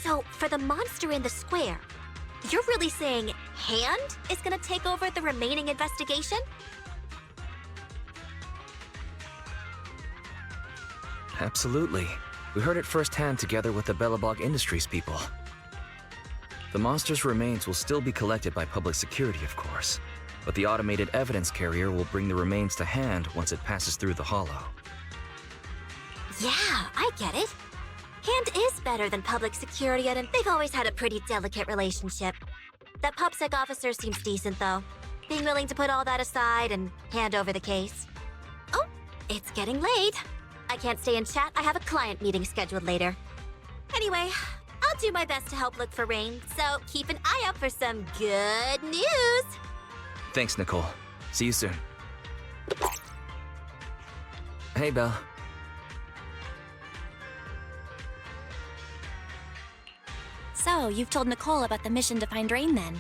So, for the monster in the square, you're really saying Hand is gonna take over the remaining investigation? Absolutely. We heard it firsthand together with the Belobog Industries people. The monster's remains will still be collected by public security, of course, but the automated evidence carrier will bring the remains to Hand once it passes through the hollow. Yeah, I get it. Hand is better than public security, and they've always had a pretty delicate relationship. That PubSec officer seems decent, though, being willing to put all that aside and hand over the case. Oh, it's getting late. I can't stay in chat. I have a client meeting scheduled later. Anyway, I'll do my best to help look for Rain, so keep an eye out for some good news. Thanks, Nicole. See you soon. Hey, Belle. So, you've told Nicole about the mission to find Rain then?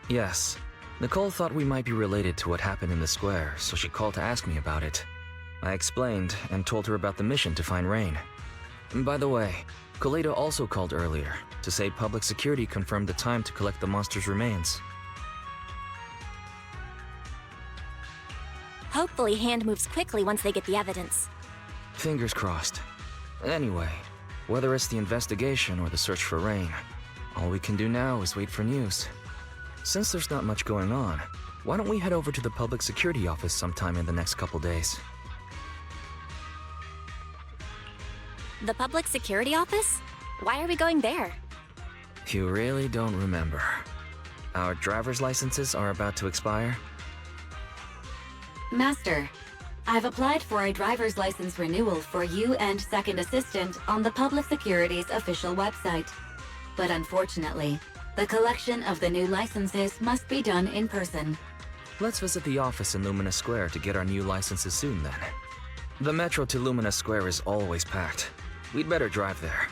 Yes. Nicole thought we might be related to what happened in the square, so she called to ask me about it. I explained and told her about the mission to find Rain. And by the way, Koledo also called earlier to say public security confirmed the time to collect the monster's remains. Hopefully Hand moves quickly once they get the evidence. Fingers crossed. Anyway, whether it's the investigation or the search for Rain, all we can do now is wait for news. Since there's not much going on, why don't we head over to the public security office sometime in the next couple days? The public security office? Why are we going there? You really don't remember. Our driver's licenses are about to expire. Master, I've applied for a driver's license renewal for you and second assistant on the Public Security's official website. But unfortunately, the collection of the new licenses must be done in person. Let's visit the office in Lumina Square to get our new licenses soon then. The metro to Lumina Square is always packed. We'd better drive there.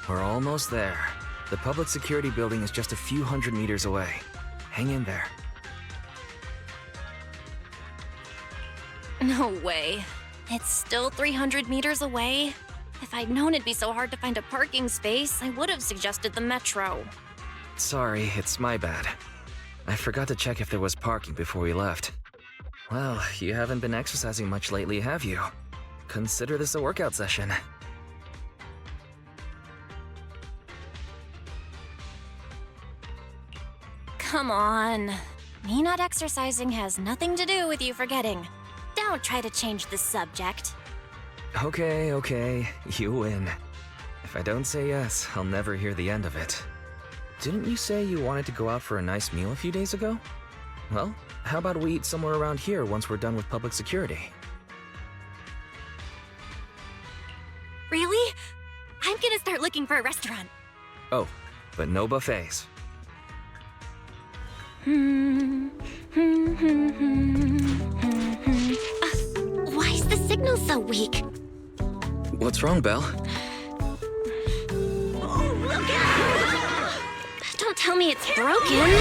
We're almost there. The public security building is just a few hundred meters away. Hang in there. No way. It's still 300 meters away? If I'd known it'd be so hard to find a parking space, I would have suggested the metro. Sorry, it's my bad. I forgot to check if there was parking before we left. Well, you haven't been exercising much lately, have you? Consider this a workout session. Come on. Me not exercising has nothing to do with you forgetting. Don't try to change the subject. Okay, you win. If I don't say yes, I'll never hear the end of it. Didn't you say you wanted to go out for a nice meal a few days ago? Well, how about we eat somewhere around here once we're done with public security? Really? I'm gonna start looking for a restaurant. Oh, but no buffets. Why is the signal so weak? What's wrong, Belle? Oh, look out! Don't tell me it's broken.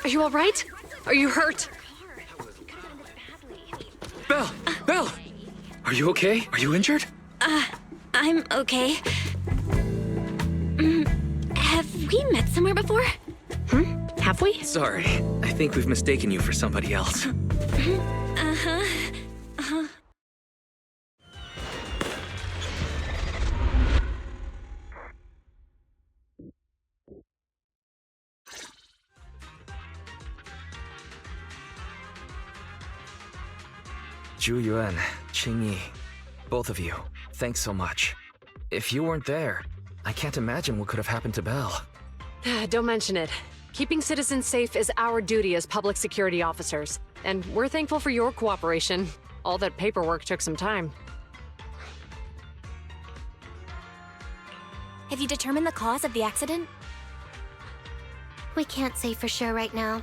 Are you all right? Are you hurt? Belle! Are you okay? Are you injured? I'm okay. Have we met somewhere before? Have we? Sorry, I think we've mistaken you for somebody else. Zhu Yuan, Qing Yi, both of you, thanks so much. If you weren't there, I can't imagine what could have happened to Belle. Don't mention it. Keeping citizens safe is our duty as public security officers, and we're thankful for your cooperation. All that paperwork took some time. Have you determined the cause of the accident? We can't say for sure right now.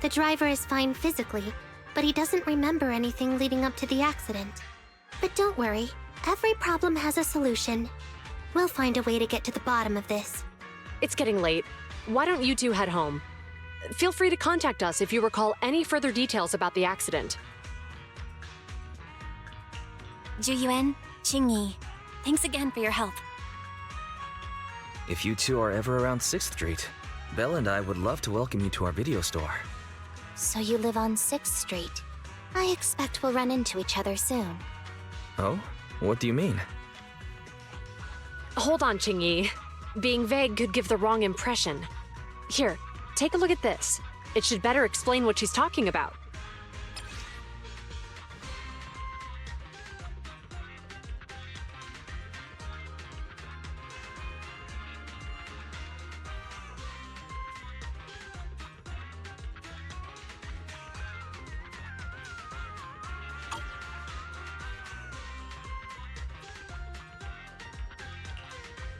The driver is fine physically, but he doesn't remember anything leading up to the accident. But don't worry, every problem has a solution. We'll find a way to get to the bottom of this. It's getting late. Why don't you two head home? Feel free to contact us if you recall any further details about the accident. Zhu Yuan, Qing Yi, thanks again for your help. If you two are ever around 6th Street, Belle and I would love to welcome you to our video store. So you live on 6th Street. I expect we'll run into each other soon. Oh? What do you mean? Hold on, Qing Yi. Being vague could give the wrong impression. Here, take a look at this. It should better explain what she's talking about.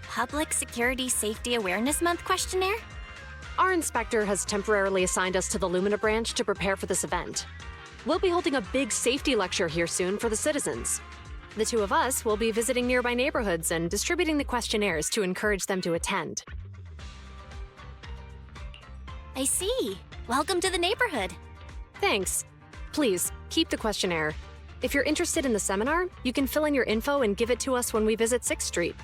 Public Security Safety Awareness Month questionnaire? Our inspector has temporarily assigned us to the Lumina branch to prepare for this event. We'll be holding a big safety lecture here soon for the citizens. The two of us will be visiting nearby neighborhoods and distributing the questionnaires to encourage them to attend. I see. Welcome to the neighborhood. Thanks. Please, keep the questionnaire. If you're interested in the seminar, you can fill in your info and give it to us when we visit 6th Street.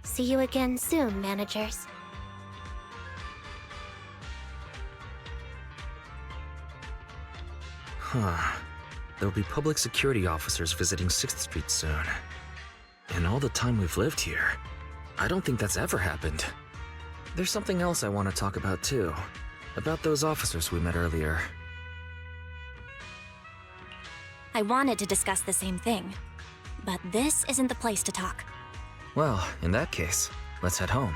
See you again soon, managers. There'll be public security officers visiting 6th Street soon. In all the time we've lived here, I don't think that's ever happened. There's something else I want to talk about too. About those officers we met earlier. I wanted to discuss the same thing, but this isn't the place to talk. Well, in that case, let's head home.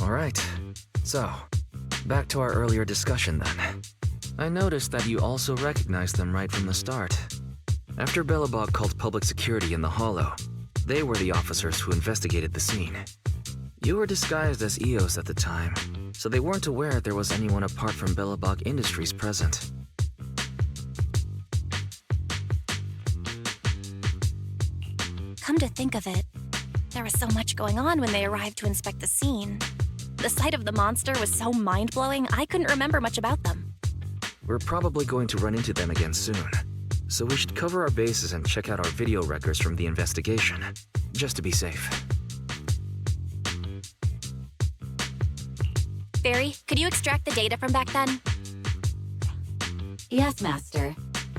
Alright. So, back to our earlier discussion then. I noticed that you also recognized them right from the start. After Belobog called public security in the Hollow, they were the officers who investigated the scene. You were disguised as EOS at the time, so they weren't aware there was anyone apart from Belobog Industries present. Come to think of it, there was so much going on when they arrived to inspect the scene. The sight of the monster was so mind-blowing, I couldn't remember much about them. We're probably going to run into them again soon, so we should cover our bases and check out our video records from the investigation, just to be safe. Barry, could you extract the data from back then? Yes, Master.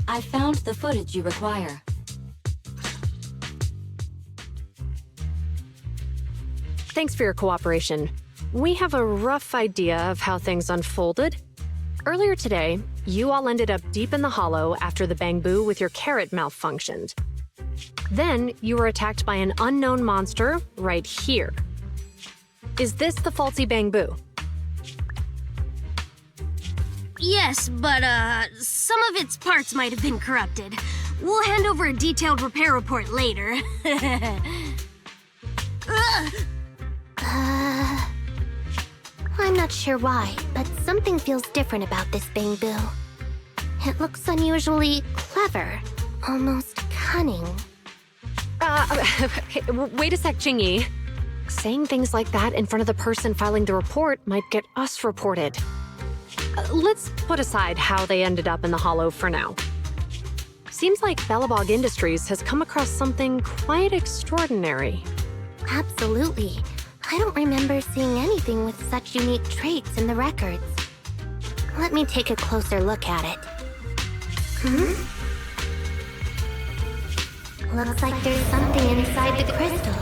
I found the footage you require. Thanks for your cooperation. We have a rough idea of how things unfolded. Earlier today, you all ended up deep in the Hollow after the bamboo with your carrot malfunctioned. Then, you were attacked by an unknown monster right here. Is this the faulty bamboo? Yes, but, some of its parts might have been corrupted. We'll hand over a detailed repair report later. I'm not sure why, but something feels different about this bamboo. It looks unusually clever, almost cunning. Wait a sec, Jingyi. Saying things like that in front of the person filing the report might get us reported. Let's put aside how they ended up in the Hollow for now. Seems like Belobog Industries has come across something quite extraordinary. Absolutely. I don't remember seeing anything with such unique traits in the records. Let me take a closer look at it. Looks like there's something inside the crystal.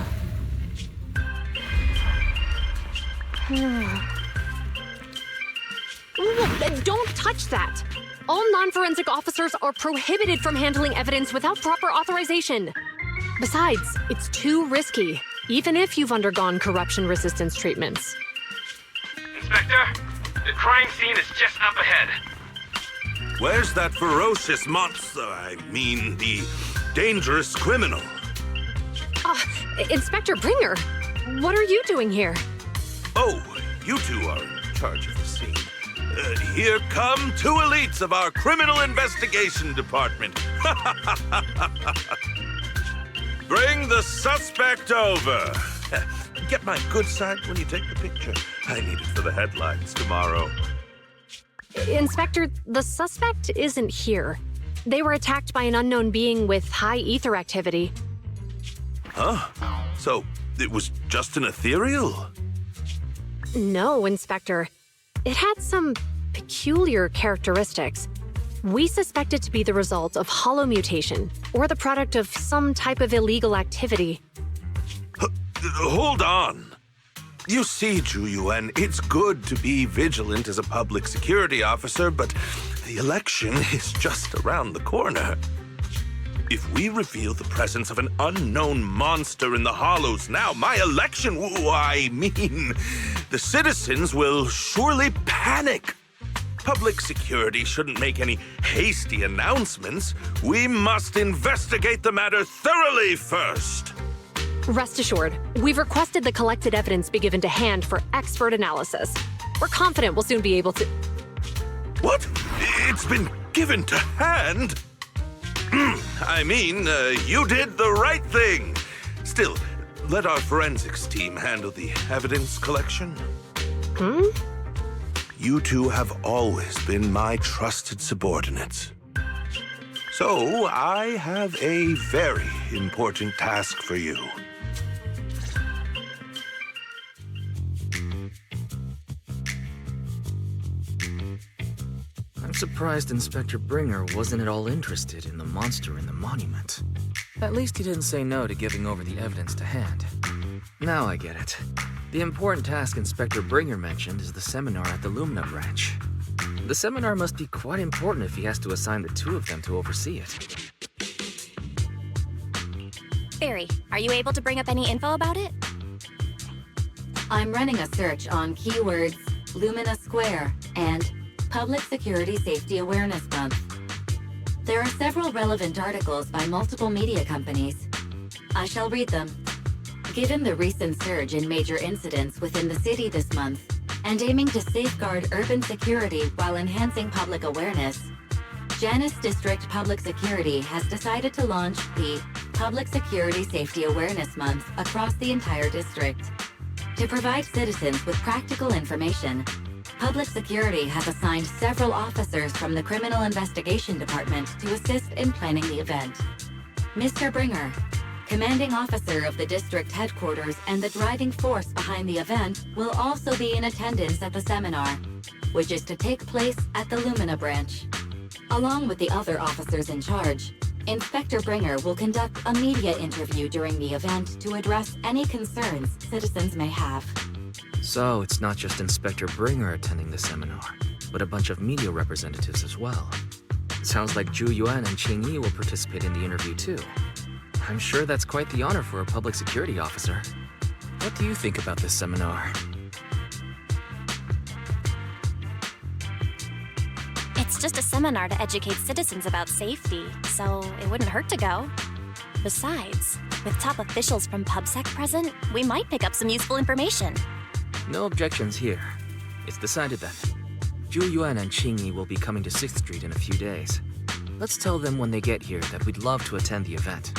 Don't touch that! All non-forensic officers are prohibited from handling evidence without proper authorization. Besides, it's too risky, even if you've undergone corruption resistance treatments. Inspector, the crime scene is just up ahead. Where's that ferocious monster? I mean, the dangerous criminal. Inspector Bringer, what are you doing here? Oh, you two are in charge of the scene. Here come two elites of our criminal investigation department. Bring the suspect over. Get my good side when you take the picture. I need it for the headlines tomorrow. Inspector, the suspect isn't here. They were attacked by an unknown being with high ether activity. Huh? So, it was just an ethereal? No, Inspector. It had some peculiar characteristics. We suspect it to be the result of hollow mutation, or the product of some type of illegal activity. Hold on. You see, Juyuan, it's good to be vigilant as a public security officer, but the election is just around the corner. If we reveal the presence of an unknown monster in the Hollows now, my election, the citizens will surely panic. Public security shouldn't make any hasty announcements. We must investigate the matter thoroughly first. Rest assured, we've requested the collected evidence be given to hand for expert analysis. We're confident we'll soon be able to... What? It's been given to hand? I mean, you did the right thing. Still, let our forensics team handle the evidence collection. You two have always been my trusted subordinates. So, I have a very important task for you. I'm surprised Inspector Bringer wasn't at all interested in the monster in the monument. At least he didn't say no to giving over the evidence to hand. Now I get it. The important task Inspector Bringer mentioned is the seminar at the Lumina branch. The seminar must be quite important if he has to assign the two of them to oversee it. Barry, are you able to bring up any info about it? I'm running a search on keywords Lumina Square and Public Security Safety Awareness Month. There are several relevant articles by multiple media companies. I shall read them. Given the recent surge in major incidents within the city this month, and aiming to safeguard urban security while enhancing public awareness, Janus District Public Security has decided to launch the Public Security Safety Awareness Month across the entire district. To provide citizens with practical information, Public Security has assigned several officers from the Criminal Investigation Department to assist in planning the event. Mr. Bringer, commanding officer of the district headquarters and the driving force behind the event, will also be in attendance at the seminar, which is to take place at the Lumina branch. Along with the other officers in charge, Inspector Bringer will conduct a media interview during the event to address any concerns citizens may have. So it's not just Inspector Bringer attending the seminar, but a bunch of media representatives as well. Sounds like Zhu Yuan and Qing Yi will participate in the interview too. I'm sure that's quite the honor for a public security officer. What do you think about this seminar? It's just a seminar to educate citizens about safety, so it wouldn't hurt to go. Besides, with top officials from PubSec present, we might pick up some useful information. No objections here. It's decided then. Zhu Yuan and Qing Yi will be coming to 6th Street in a few days. Let's tell them when they get here that we'd love to attend the event.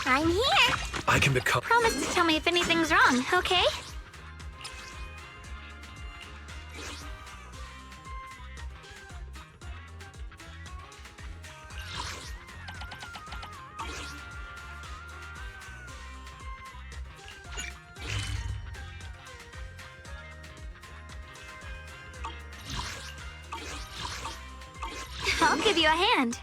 I'm here. I can become. Promise to tell me if anything's wrong, okay? I'll give you a hand.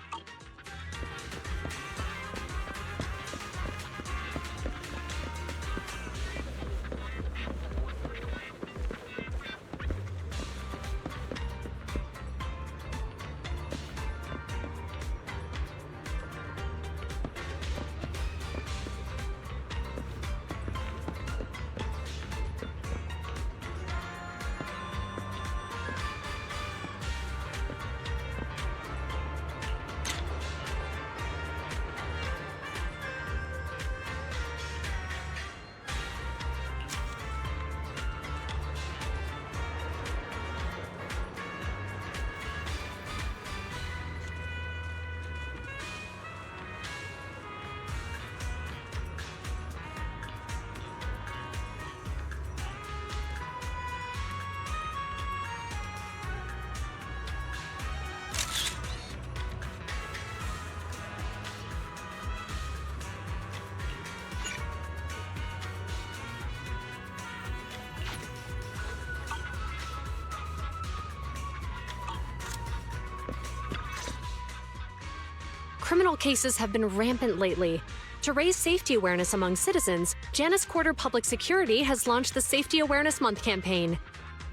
criminal cases have been rampant lately. To raise safety awareness among citizens, Janus Quarter Public Security has launched the Safety Awareness Month campaign.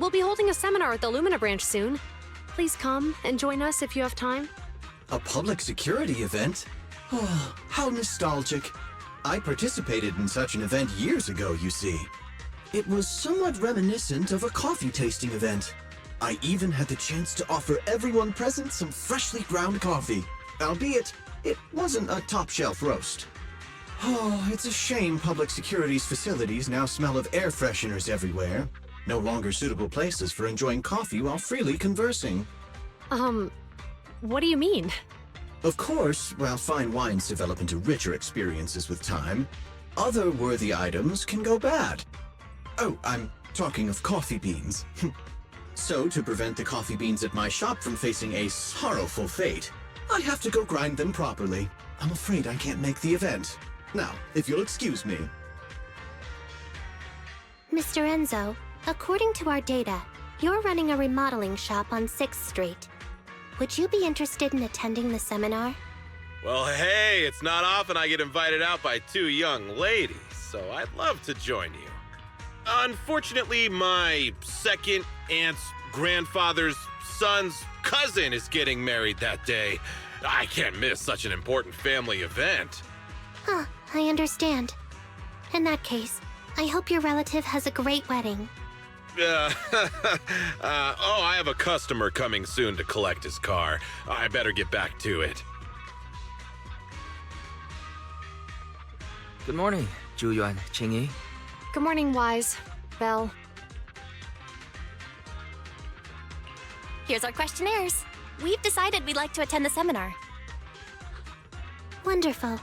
We'll be holding a seminar at the Lumina branch soon. Please come and join us if you have time. A public security event? Oh, how nostalgic. I participated in such an event years ago, you see. It was somewhat reminiscent of a coffee tasting event. I even had the chance to offer everyone present some freshly ground coffee, albeit it wasn't a top-shelf roast. Oh, it's a shame public security's facilities now smell of air fresheners everywhere. No longer suitable places for enjoying coffee while freely conversing. What do you mean? Of course, while fine wines develop into richer experiences with time, other worthy items can go bad. Oh, I'm talking of coffee beans. So, to prevent the coffee beans at my shop from facing a sorrowful fate, I have to go grind them properly. I'm afraid I can't make the event. Now, if you'll excuse me. Mr. Enzo, according to our data, you're running a remodeling shop on 6th Street. Would you be interested in attending the seminar? Well, hey, it's not often I get invited out by two young ladies, so I'd love to join you. Unfortunately, my second aunt's grandfather's son's cousin is getting married that day. I can't miss such an important family event. Huh, I understand. In that case, I hope your relative has a great wedding. I have a customer coming soon to collect his car. I better get back to it. Good morning, Zhuyuan, Qingyi. Good morning, Wise. Belle. Here's our questionnaires. We've decided we'd like to attend the seminar. Wonderful.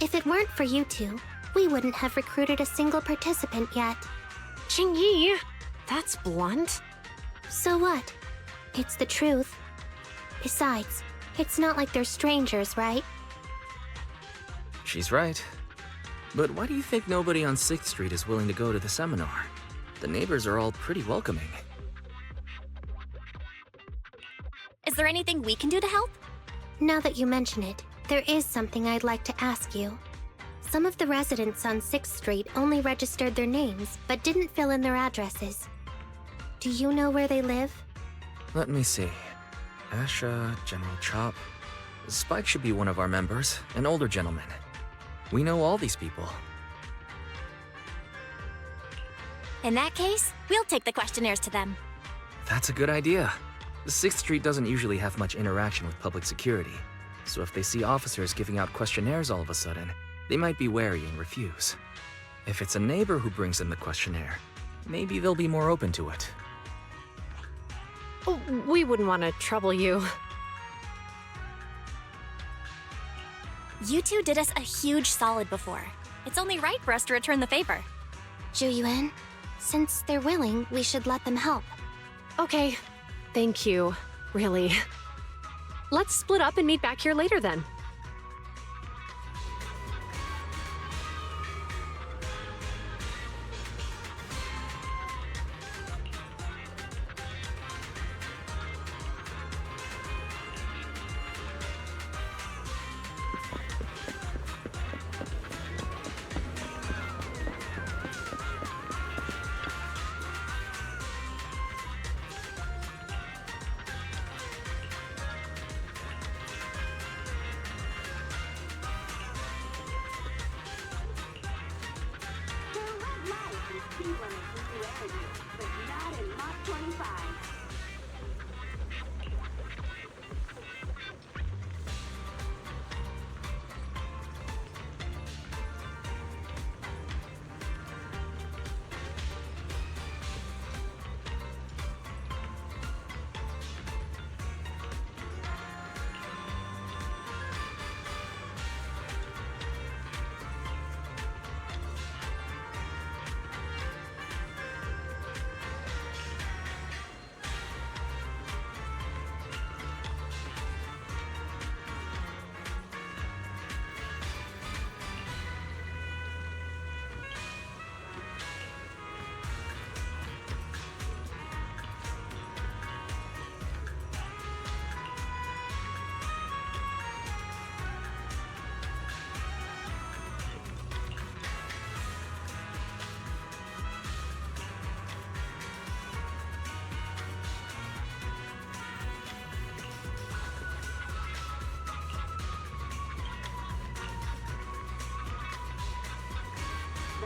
If it weren't for you two, we wouldn't have recruited a single participant yet. Qingyi, that's blunt. So what? It's the truth. Besides, it's not like they're strangers, right? She's right. But why do you think nobody on 6th Street is willing to go to the seminar? The neighbors are all pretty welcoming. Is there anything we can do to help? Now that you mention it, there is something I'd like to ask you. Some of the residents on 6th Street only registered their names, but didn't fill in their addresses. Do you know where they live? Let me see. Asha, General Chop. Spike should be one of our members, an older gentleman. We know all these people. In that case, we'll take the questionnaires to them. That's a good idea. 6th Street doesn't usually have much interaction with public security, so if they see officers giving out questionnaires all of a sudden, they might be wary and refuse. If it's a neighbor who brings in the questionnaire, maybe they'll be more open to it. Oh, we wouldn't want to trouble you. You two did us a huge solid before. It's only right for us to return the favor. Zhuyuan, since they're willing, we should let them help. Okay, thank you, really. Let's split up and meet back here later then.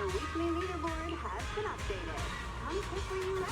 The weekly leaderboard has been updated. Come pick where you like.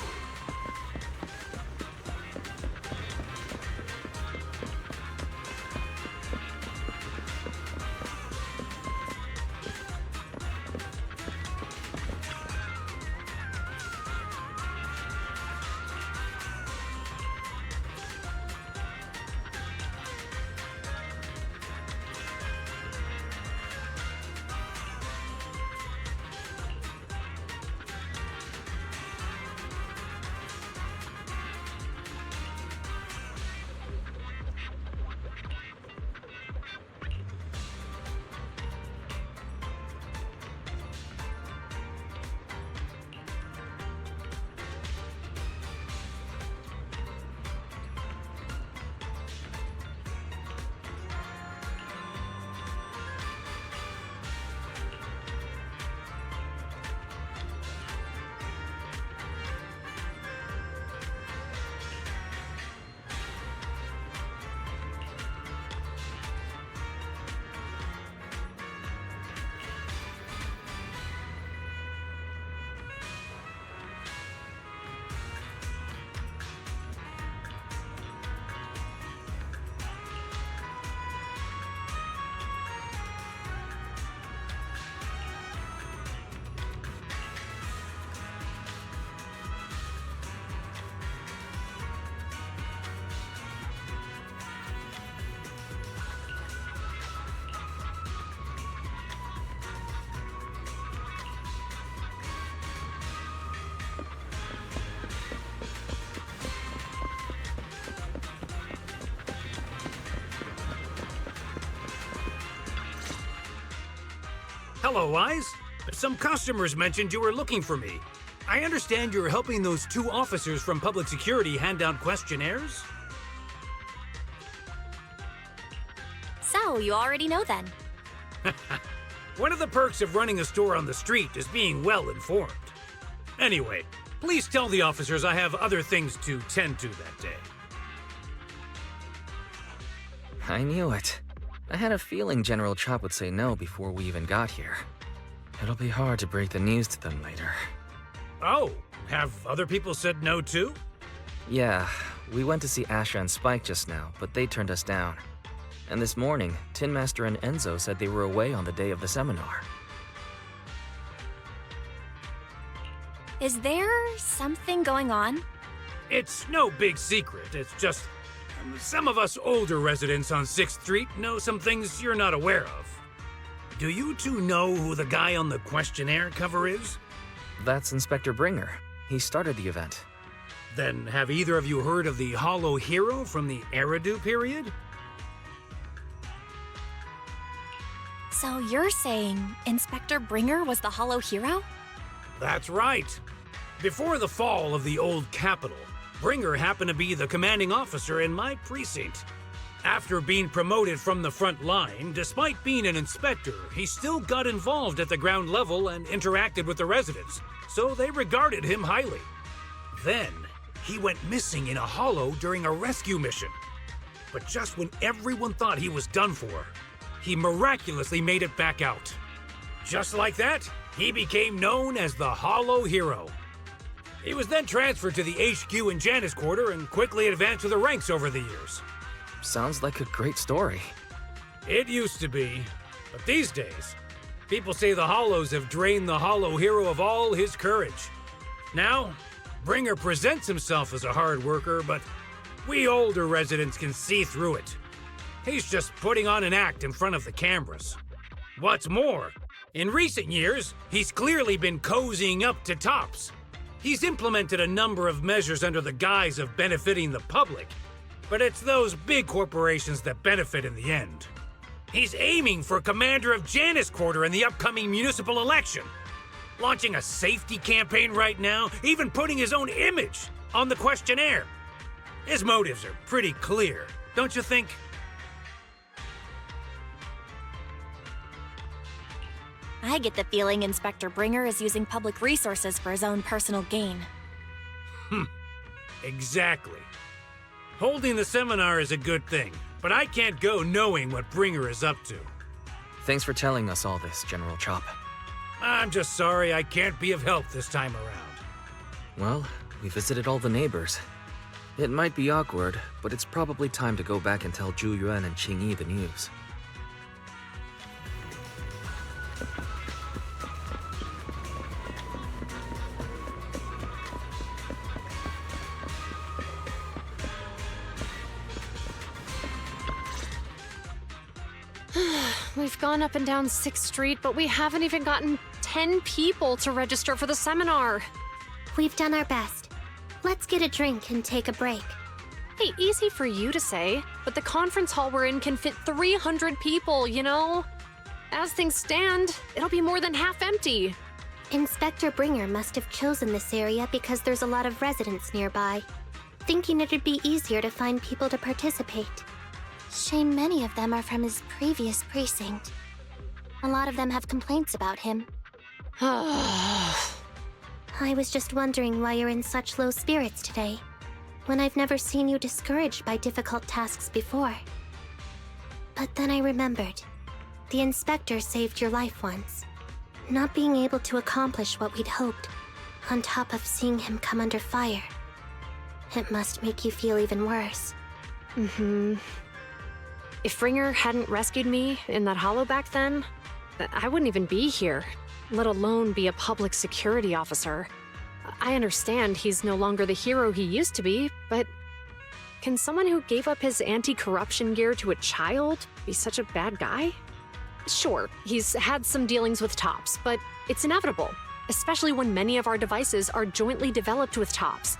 Hello, Wise. Some customers mentioned you were looking for me. I understand you're helping those two officers from public security hand out questionnaires? So, you already know then. One of the perks of running a store on the street is being well informed. Anyway, please tell the officers I have other things to tend to that day. I knew it. I had a feeling General Chop would say no before we even got here. It'll be hard to break the news to them later. Oh, have other people said no too? Yeah, we went to see Asha and Spike just now, but they turned us down. And this morning, Tin Master and Enzo said they were away on the day of the seminar. Is there something going on? It's no big secret. It's just some of us older residents on 6th Street know some things you're not aware of. Do you two know who the guy on the questionnaire cover is? That's Inspector Bringer. He started the event. Then have either of you heard of the Hollow Hero from the Eridu period? So you're saying Inspector Bringer was the Hollow Hero? That's right. Before the fall of the old capital, Bringer happened to be the commanding officer in my precinct. After being promoted from the front line, despite being an inspector, he still got involved at the ground level and interacted with the residents, so they regarded him highly. Then, he went missing in a hollow during a rescue mission. But just when everyone thought he was done for, he miraculously made it back out. Just like that, he became known as the Hollow Hero. He was then transferred to the HQ in Janus Quarter and quickly advanced to the ranks over the years. Sounds like a great story. It used to be, but these days, people say the Hollows have drained the Hollow Hero of all his courage. Now, Bringer presents himself as a hard worker, but we older residents can see through it. He's just putting on an act in front of the cameras. What's more, in recent years, he's clearly been cozying up to Tops. He's implemented a number of measures under the guise of benefiting the public, but it's those big corporations that benefit in the end. He's aiming for commander of Janus Quarter in the upcoming municipal election, launching a safety campaign right now, even putting his own image on the questionnaire. His motives are pretty clear, don't you think? I get the feeling Inspector Bringer is using public resources for his own personal gain. Exactly. Holding the seminar is a good thing, but I can't go knowing what Bringer is up to. Thanks for telling us all this, General Chop. I'm just sorry I can't be of help this time around. Well, we visited all the neighbors. It might be awkward, but it's probably time to go back and tell Zhu Yuan and Qing Yi the news. We've gone up and down 6th Street, but we haven't even gotten 10 people to register for the seminar. We've done our best. Let's get a drink and take a break. Hey, easy for you to say, but the conference hall we're in can fit 300 people, you know? As things stand, it'll be more than half empty. Inspector Bringer must have chosen this area because there's a lot of residents nearby, thinking it'd be easier to find people to participate. Shame many of them are from his previous precinct. A lot of them have complaints about him. I was just wondering why you're in such low spirits today, when I've never seen you discouraged by difficult tasks before. But then I remembered. The inspector saved your life once. Not being able to accomplish what we'd hoped, on top of seeing him come under fire. It must make you feel even worse. Mm-hmm. If Bringer hadn't rescued me in that hollow back then, I wouldn't even be here, let alone be a public security officer. I understand he's no longer the hero he used to be, but can someone who gave up his anti-corruption gear to a child be such a bad guy? Sure, he's had some dealings with Tops, but it's inevitable, especially when many of our devices are jointly developed with Tops.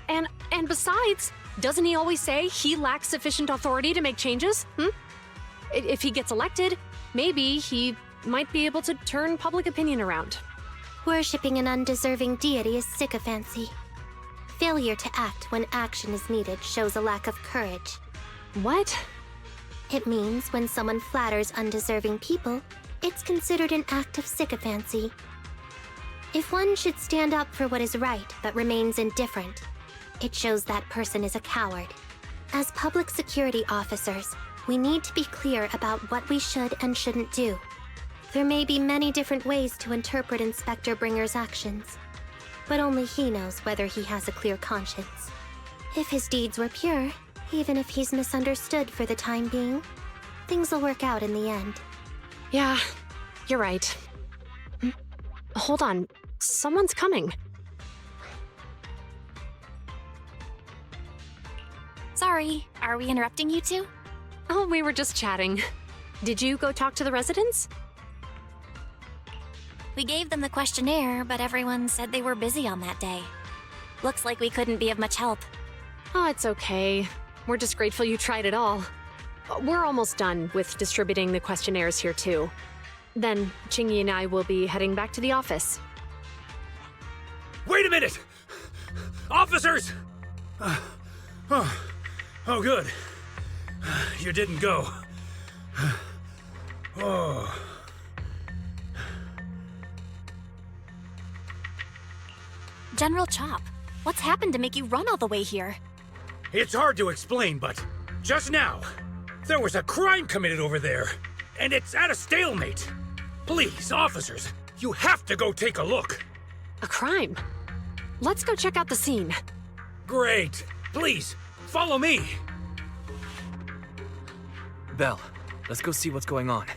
And besides, doesn't he always say he lacks sufficient authority to make changes? If he gets elected, maybe he might be able to turn public opinion around. Worshipping an undeserving deity is sycophancy. Failure to act when action is needed shows a lack of courage. What? It means when someone flatters undeserving people, it's considered an act of sycophancy. If one should stand up for what is right but remains indifferent, it shows that person is a coward. As public security officers, we need to be clear about what we should and shouldn't do. There may be many different ways to interpret Inspector Bringer's actions, but only he knows whether he has a clear conscience. If his deeds were pure, even if he's misunderstood for the time being, things will work out in the end. Yeah, you're right. Hold on, someone's coming. Sorry, are we interrupting you two? Oh, we were just chatting. Did you go talk to the residents? We gave them the questionnaire, but everyone said they were busy on that day. Looks like we couldn't be of much help. Oh, it's okay. We're just grateful you tried it all. We're almost done with distributing the questionnaires here, too. Then, Qing Yi and I will be heading back to the office. Wait a minute! Officers! Oh, good. You didn't go. Oh. General Chop, what's happened to make you run all the way here? It's hard to explain, but just now, there was a crime committed over there, and it's at a stalemate. Please, officers, you have to go take a look. A crime? Let's go check out the scene. Great. Please, follow me. Belle, let's go see what's going on.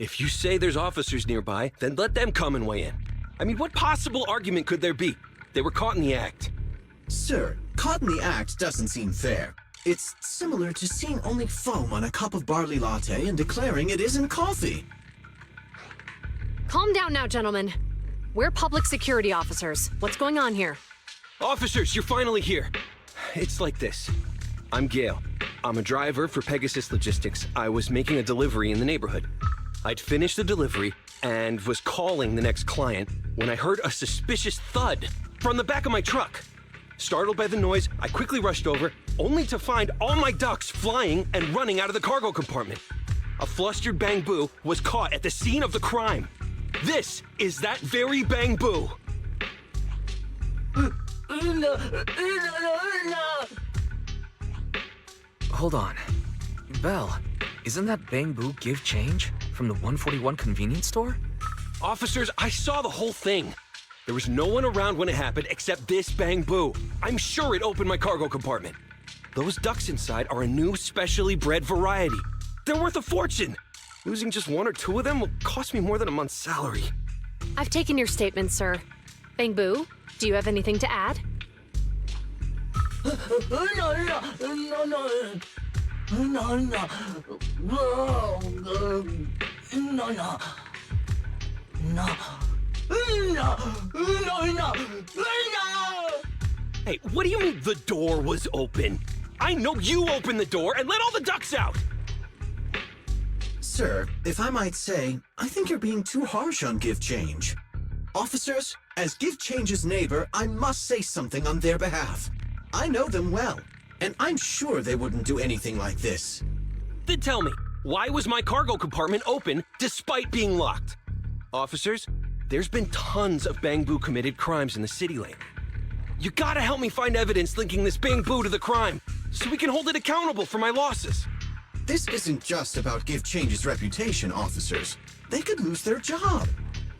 If you say there's officers nearby, then let them come and weigh in. I mean, what possible argument could there be? They were caught in the act. Sir, caught in the act doesn't seem fair. It's similar to seeing only foam on a cup of barley latte and declaring it isn't coffee. Calm down now, gentlemen. We're public security officers. What's going on here? Officers, you're finally here. It's like this. I'm Gale. I'm a driver for Pegasus Logistics. I was making a delivery in the neighborhood. I'd finished the delivery and was calling the next client when I heard a suspicious thud from the back of my truck. Startled by the noise, I quickly rushed over, only to find all my ducks flying and running out of the cargo compartment. A flustered Bang Boo was caught at the scene of the crime. This is that very Bang Boo. Hold on. Belle, isn't that Bang Boo give change from the 141 convenience store? Officers, I saw the whole thing. There was no one around when it happened except this Bang Boo. I'm sure it opened my cargo compartment. Those ducks inside are a new specially bred variety. They're worth a fortune. Losing just one or two of them will cost me more than a month's salary. I've taken your statement, sir. Bang Boo, do you have anything to add? Hey, what do you mean the door was open? I know you opened the door and let all the ducks out! Sir, if I might say, I think you're being too harsh on Give Change. Officers, as Give Change's neighbor, I must say something on their behalf. I know them well, and I'm sure they wouldn't do anything like this. Then tell me, why was my cargo compartment open despite being locked? Officers, there's been tons of Bang Boo committed crimes in the city lately. You gotta help me find evidence linking this Bang Boo to the crime, so we can hold it accountable for my losses. This isn't just about Give Change's reputation, officers. They could lose their job.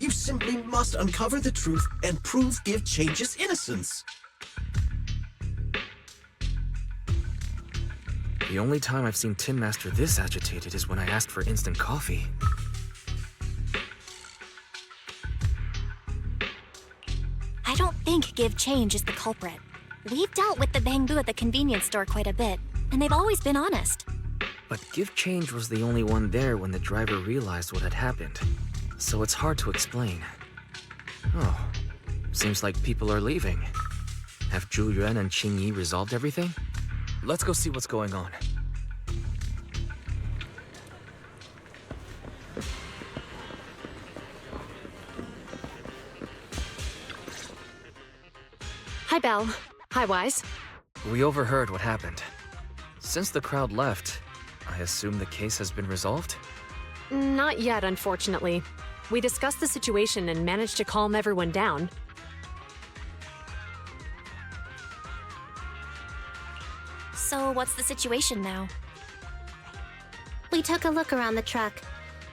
You simply must uncover the truth and prove Give Change's innocence. The only time I've seen Tin Master this agitated is when I asked for instant coffee. I don't think Give Change is the culprit. We've dealt with the Bang Boo at the convenience store quite a bit, and they've always been honest. But Give Change was the only one there when the driver realized what had happened, so it's hard to explain. Oh, seems like people are leaving. Have Zhu Yuan and Qing Yi resolved everything? Let's go see what's going on. Hi, Belle. Hi, Wise. We overheard what happened. Since the crowd left, I assume the case has been resolved? Not yet, unfortunately. We discussed the situation and managed to calm everyone down. So what's the situation now? We took a look around the truck,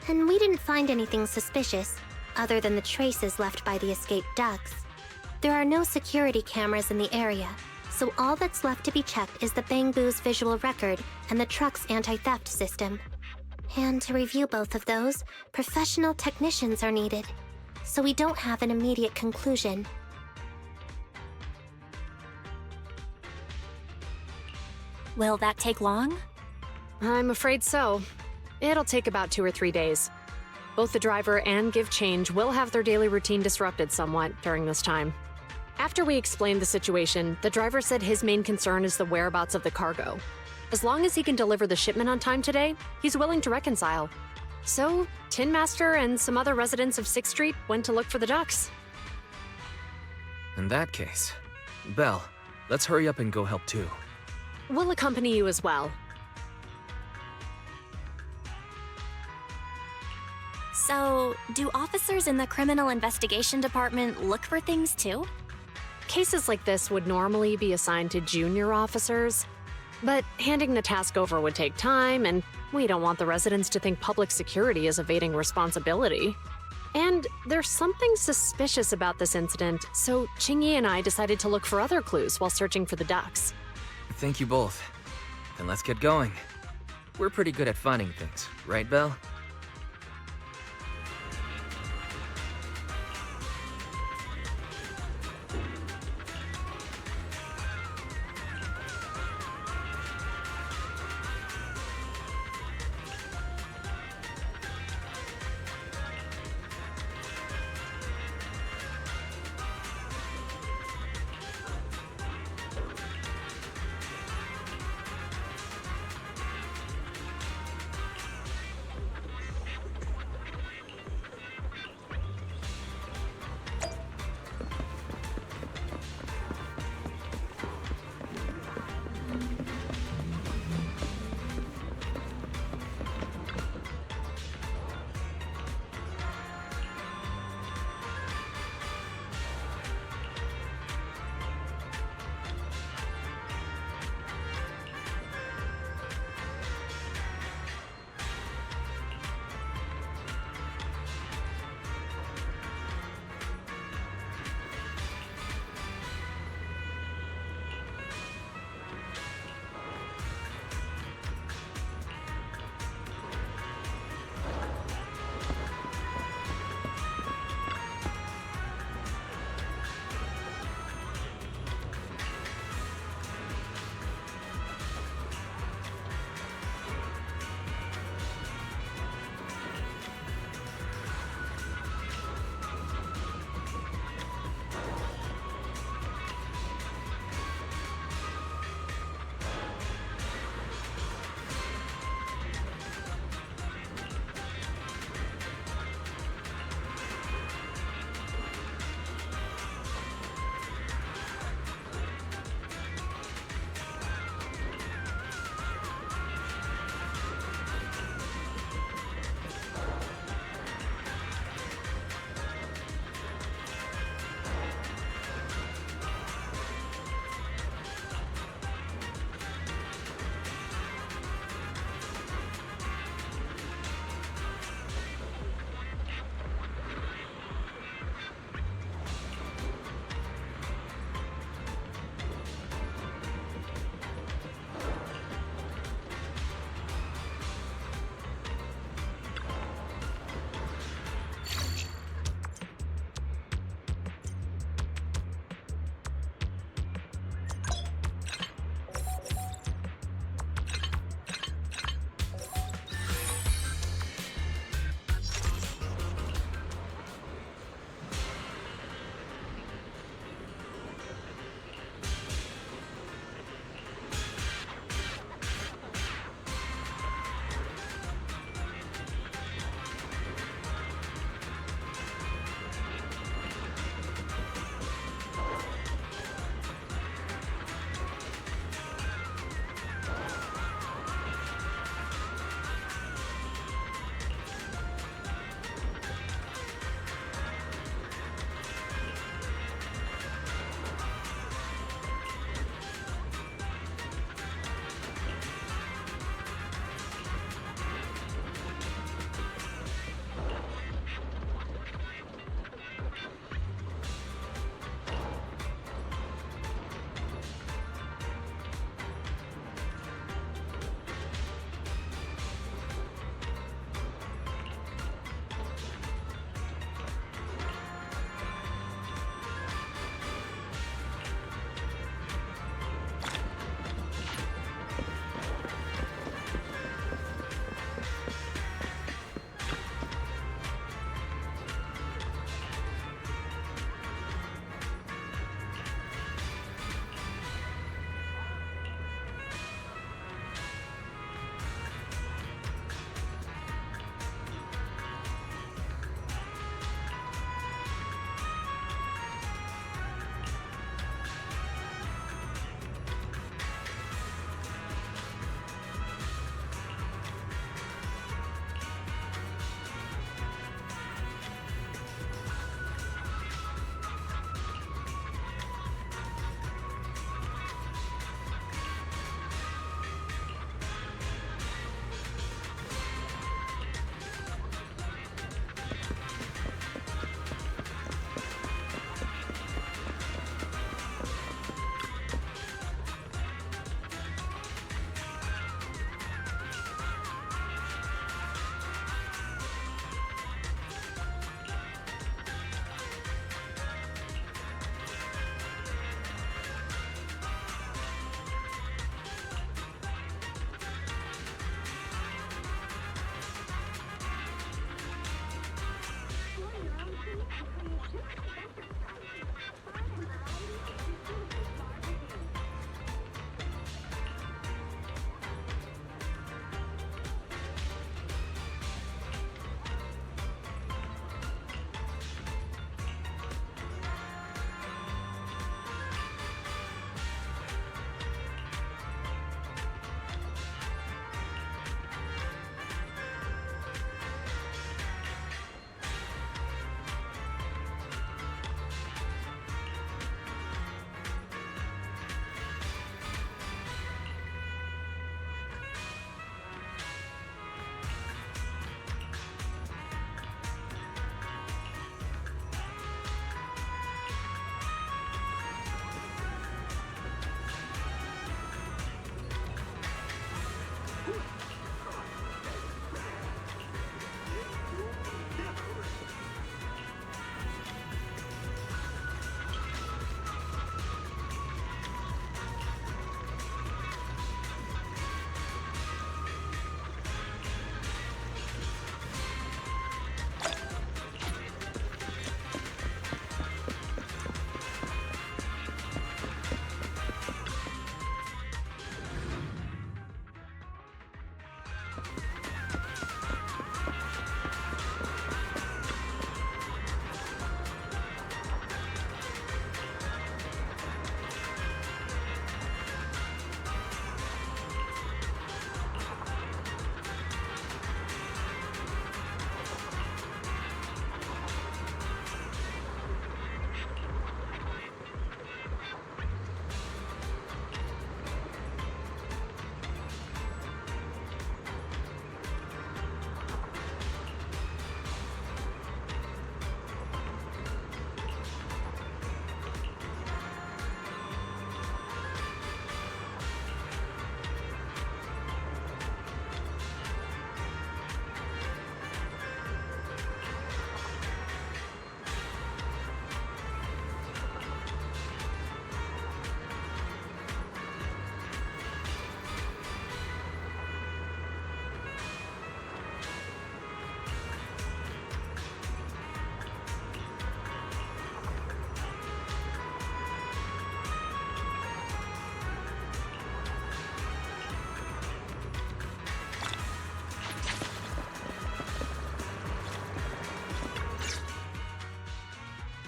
and we didn't find anything suspicious, other than the traces left by the escaped ducks. There are no security cameras in the area, so all that's left to be checked is the Bang Boo's visual record and the truck's anti-theft system. And to review both of those, professional technicians are needed, so we don't have an immediate conclusion. Will that take long? I'm afraid so. It'll take about 2 or 3 days. Both the driver and Give Change will have their daily routine disrupted somewhat during this time. After we explained the situation, the driver said his main concern is the whereabouts of the cargo. As long as he can deliver the shipment on time today, he's willing to reconcile. So, Tin Master and some other residents of 6th Street went to look for the ducks. In that case, Belle, let's hurry up and go help too. We'll accompany you as well. So, do officers in the Criminal Investigation Department look for things too? Cases like this would normally be assigned to junior officers, but handing the task over would take time, and we don't want the residents to think public security is evading responsibility. And there's something suspicious about this incident, so Qing Yi and I decided to look for other clues while searching for the ducks. Thank you both. Then let's get going. We're pretty good at finding things, right, Belle?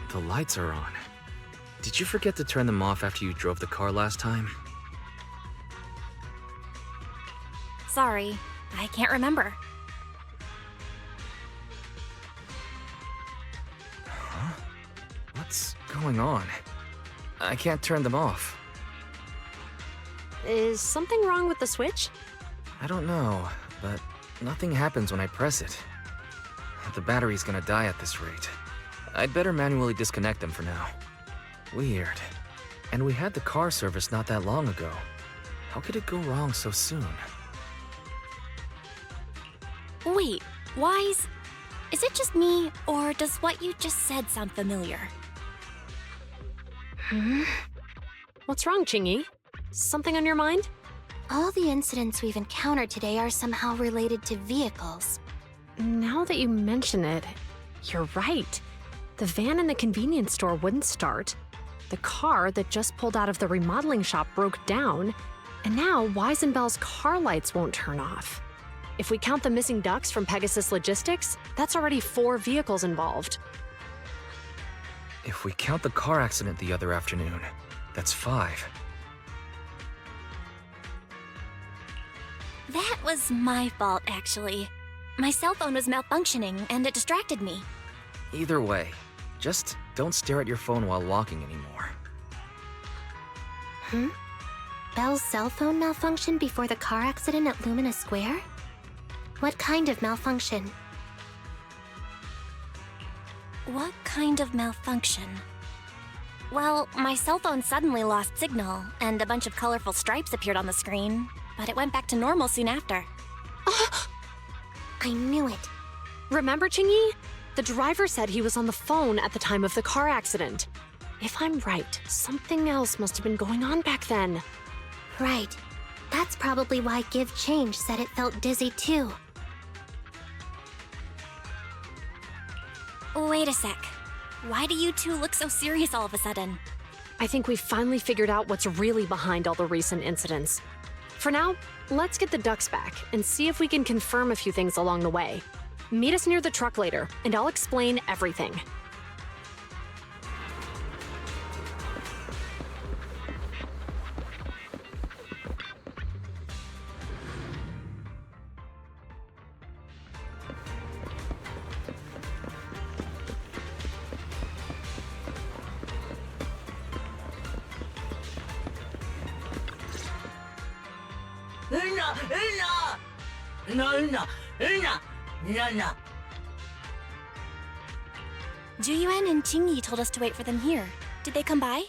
The lights are on. Did you forget to turn them off after you drove the car last time? Sorry, I can't remember. Huh? What's going on? I can't turn them off. Is something wrong with the switch? I don't know, but nothing happens when I press it. The battery's gonna die at this rate. I'd better manually disconnect them for now. Weird. And we had the car serviced not that long ago. How could it go wrong so soon? Wait, Wise, is it just me, or does what you just said sound familiar? What's wrong, Chingy? Something on your mind? All the incidents we've encountered today are somehow related to vehicles. Now that you mention it, you're right. The van in the convenience store wouldn't start. The car that just pulled out of the remodeling shop broke down. And now Wise and Bell's car lights won't turn off. If we count the missing ducks from Pegasus Logistics, that's already 4 vehicles involved. If we count the car accident the other afternoon, that's 5. That was my fault, actually. My cell phone was malfunctioning, and it distracted me. Either way, just don't stare at your phone while walking anymore. Bell's cell phone malfunctioned before the car accident at Lumina Square? What kind of malfunction? What kind of malfunction? Well, my cell phone suddenly lost signal, and a bunch of colorful stripes appeared on the screen, but it went back to normal soon after. I knew it. Remember, Chingy? The driver said he was on the phone at the time of the car accident. If I'm right, something else must have been going on back then. Right. That's probably why Give Change said it felt dizzy too. Wait a sec. Why do you two look so serious all of a sudden? I think we've finally figured out what's really behind all the recent incidents. For now, let's get the ducks back and see if we can confirm a few things along the way. Meet us near the truck later, and I'll explain everything. Juyuan and Qingyi told us to wait for them here. Did they come by?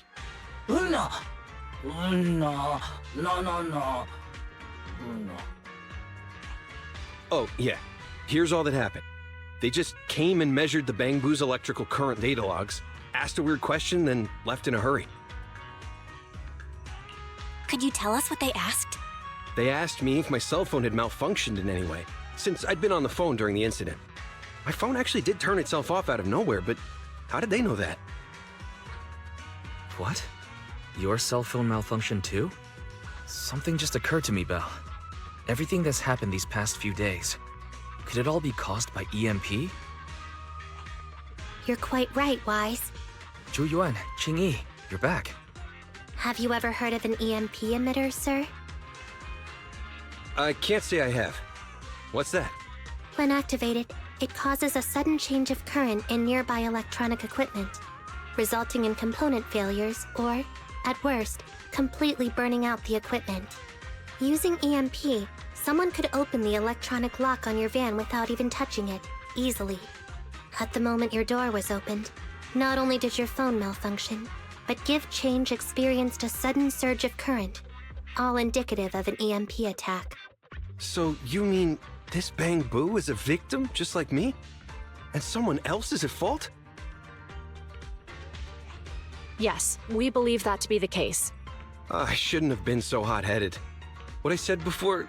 Oh, yeah. Here's all that happened. They just came and measured the Bangbu's electrical current data logs, asked a weird question, then left in a hurry. Could you tell us what they asked? They asked me if my cell phone had malfunctioned in any way, since I'd been on the phone during the incident. My phone actually did turn itself off out of nowhere, but how did they know that? What? Your cell phone malfunctioned too? Something just occurred to me, Belle. Everything that's happened these past few days, could it all be caused by EMP? You're quite right, Wise. Juyuan, Qingyi, you're back. Have you ever heard of an EMP emitter, sir? I can't say I have. What's that? When activated, it causes a sudden change of current in nearby electronic equipment, resulting in component failures or, at worst, completely burning out the equipment. Using EMP, someone could open the electronic lock on your van without even touching it, easily. At the moment your door was opened, not only did your phone malfunction, but Give Change experienced a sudden surge of current, all indicative of an EMP attack. So you mean this Bangbu is a victim, just like me? And someone else is at fault? Yes, we believe that to be the case. I shouldn't have been so hot-headed. What I said before...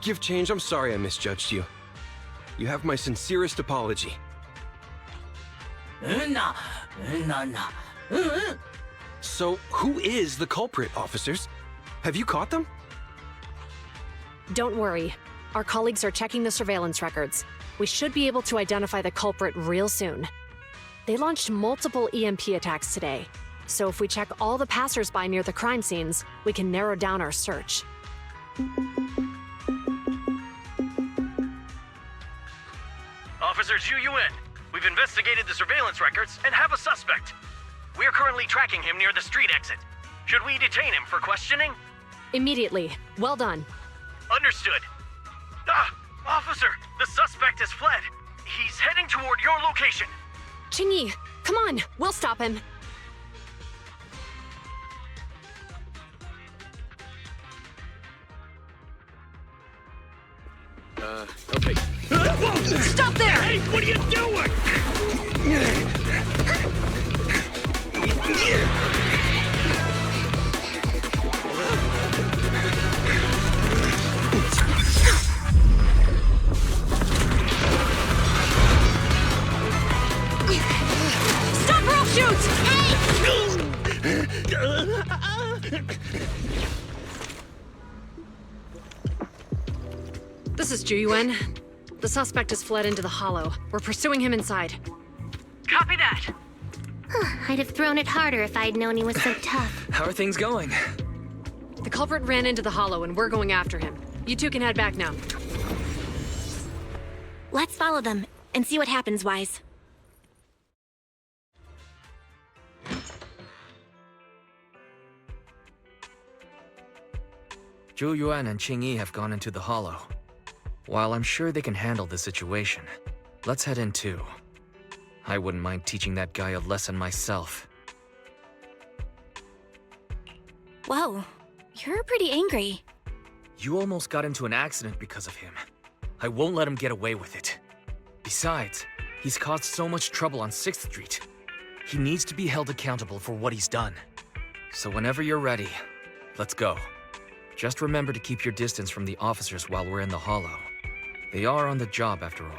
Give Change, I'm sorry I misjudged you. You have my sincerest apology. So, who is the culprit, officers? Have you caught them? Don't worry. Our colleagues are checking the surveillance records. We should be able to identify the culprit real soon. They launched multiple EMP attacks today, so if we check all the passers-by near the crime scenes, we can narrow down our search. Officer Zhu Yuan, we've investigated the surveillance records and have a suspect. We're currently tracking him near the street exit. Should we detain him for questioning? Immediately. Well done. Understood. Officer, the suspect has fled. He's heading toward your location. Qingyi, come on, we'll stop him. Okay. Stop there! Hey, what are you doing? Stop or I'll shoot! Hey! This is Juyuan. The suspect has fled into the hollow. We're pursuing him inside. Copy that. I'd have thrown it harder if I'd known he was so tough. How are things going? The culprit ran into the hollow and we're going after him. You two can head back now. Let's follow them and see what happens, Wise. Juyuan and Qingyi have gone into the hollow. While I'm sure they can handle the situation, let's head in too. I wouldn't mind teaching that guy a lesson myself. Whoa, you're pretty angry. You almost got into an accident because of him. I won't let him get away with it. Besides, he's caused so much trouble on 6th Street. He needs to be held accountable for what he's done. So whenever you're ready, let's go. Just remember to keep your distance from the officers while we're in the hollow. They are on the job after all.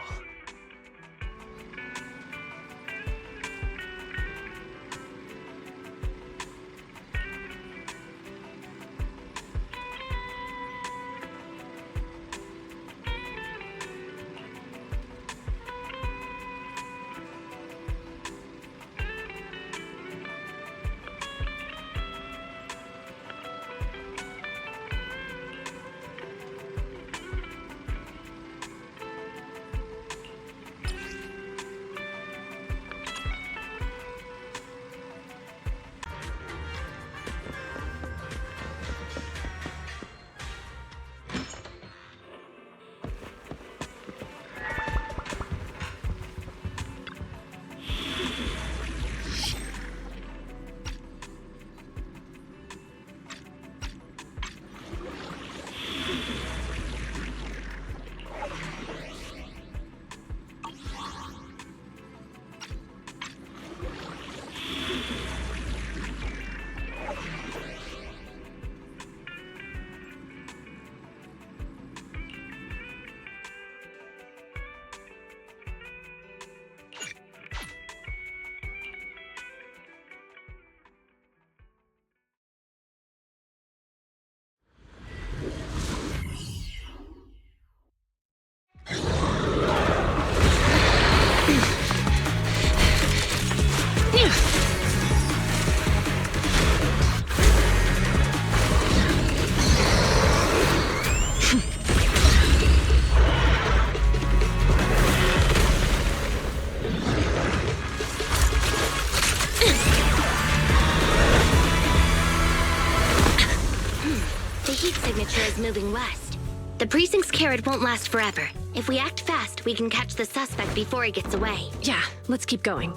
The heat signature is moving west. The precinct's carrot won't last forever. If we act fast, we can catch the suspect before he gets away. Yeah, let's keep going.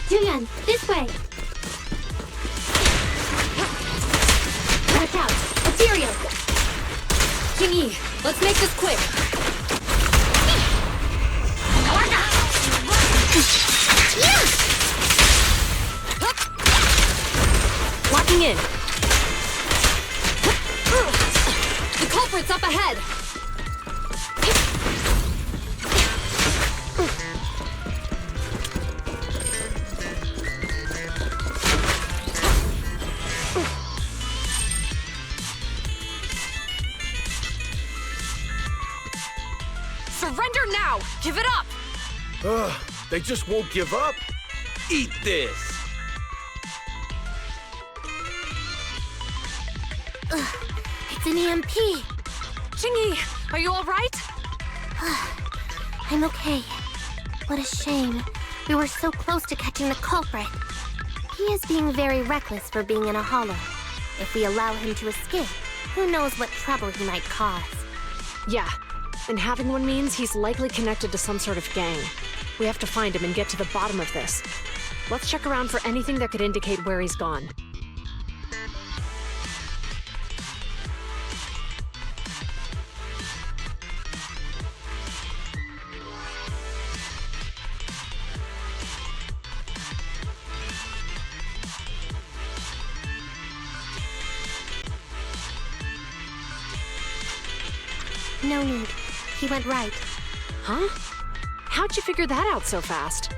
Julian, this way! Watch out! Material! King-Yi, let's make this quick. Locking in. The culprit's up ahead. Surrender now! Give it up! Ugh, they just won't give up. Eat this. It's an EMP. Chingy, are you all right? I'm okay. What a shame. We were so close to catching the culprit. He is being very reckless for being in a hollow. If we allow him to escape, who knows what trouble he might cause. Yeah, and having one means he's likely connected to some sort of gang. We have to find him and get to the bottom of this. Let's check around for anything that could indicate where he's gone. No need. He went right. Huh? How'd you figure that out so fast?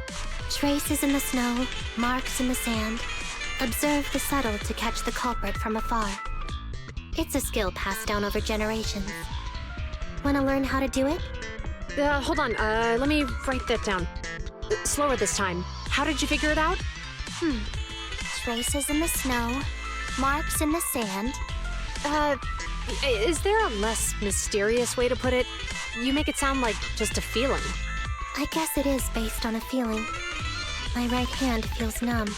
Traces in the snow, marks in the sand. Observe the subtle to catch the culprit from afar. It's a skill passed down over generations. Want to learn how to do it? Hold on, let me write that down. Slower this time. How did you figure it out? Traces in the snow, marks in the sand. Is there a less mysterious way to put it? You make it sound like just a feeling. I guess it is based on a feeling. My right hand feels numb.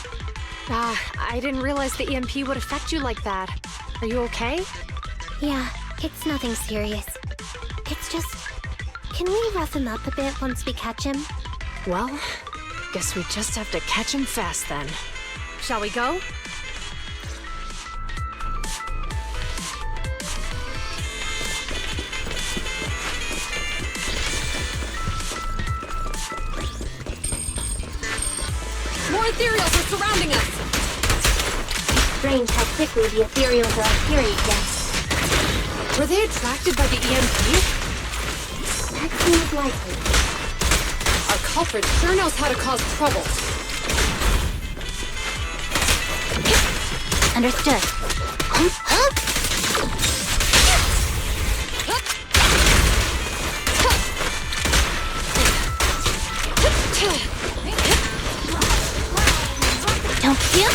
I didn't realize the EMP would affect you like that. Are you okay? Yeah, it's nothing serious. It's just... Can we rough him up a bit once we catch him? Well, guess we just have to catch him fast then. Shall we go? More ethereals are surrounding us! It's strange how quickly the ethereals are appearing again. Were they attracted by the EMP? That seems likely. Our culprit sure knows how to cause trouble. Understood. Don't feel?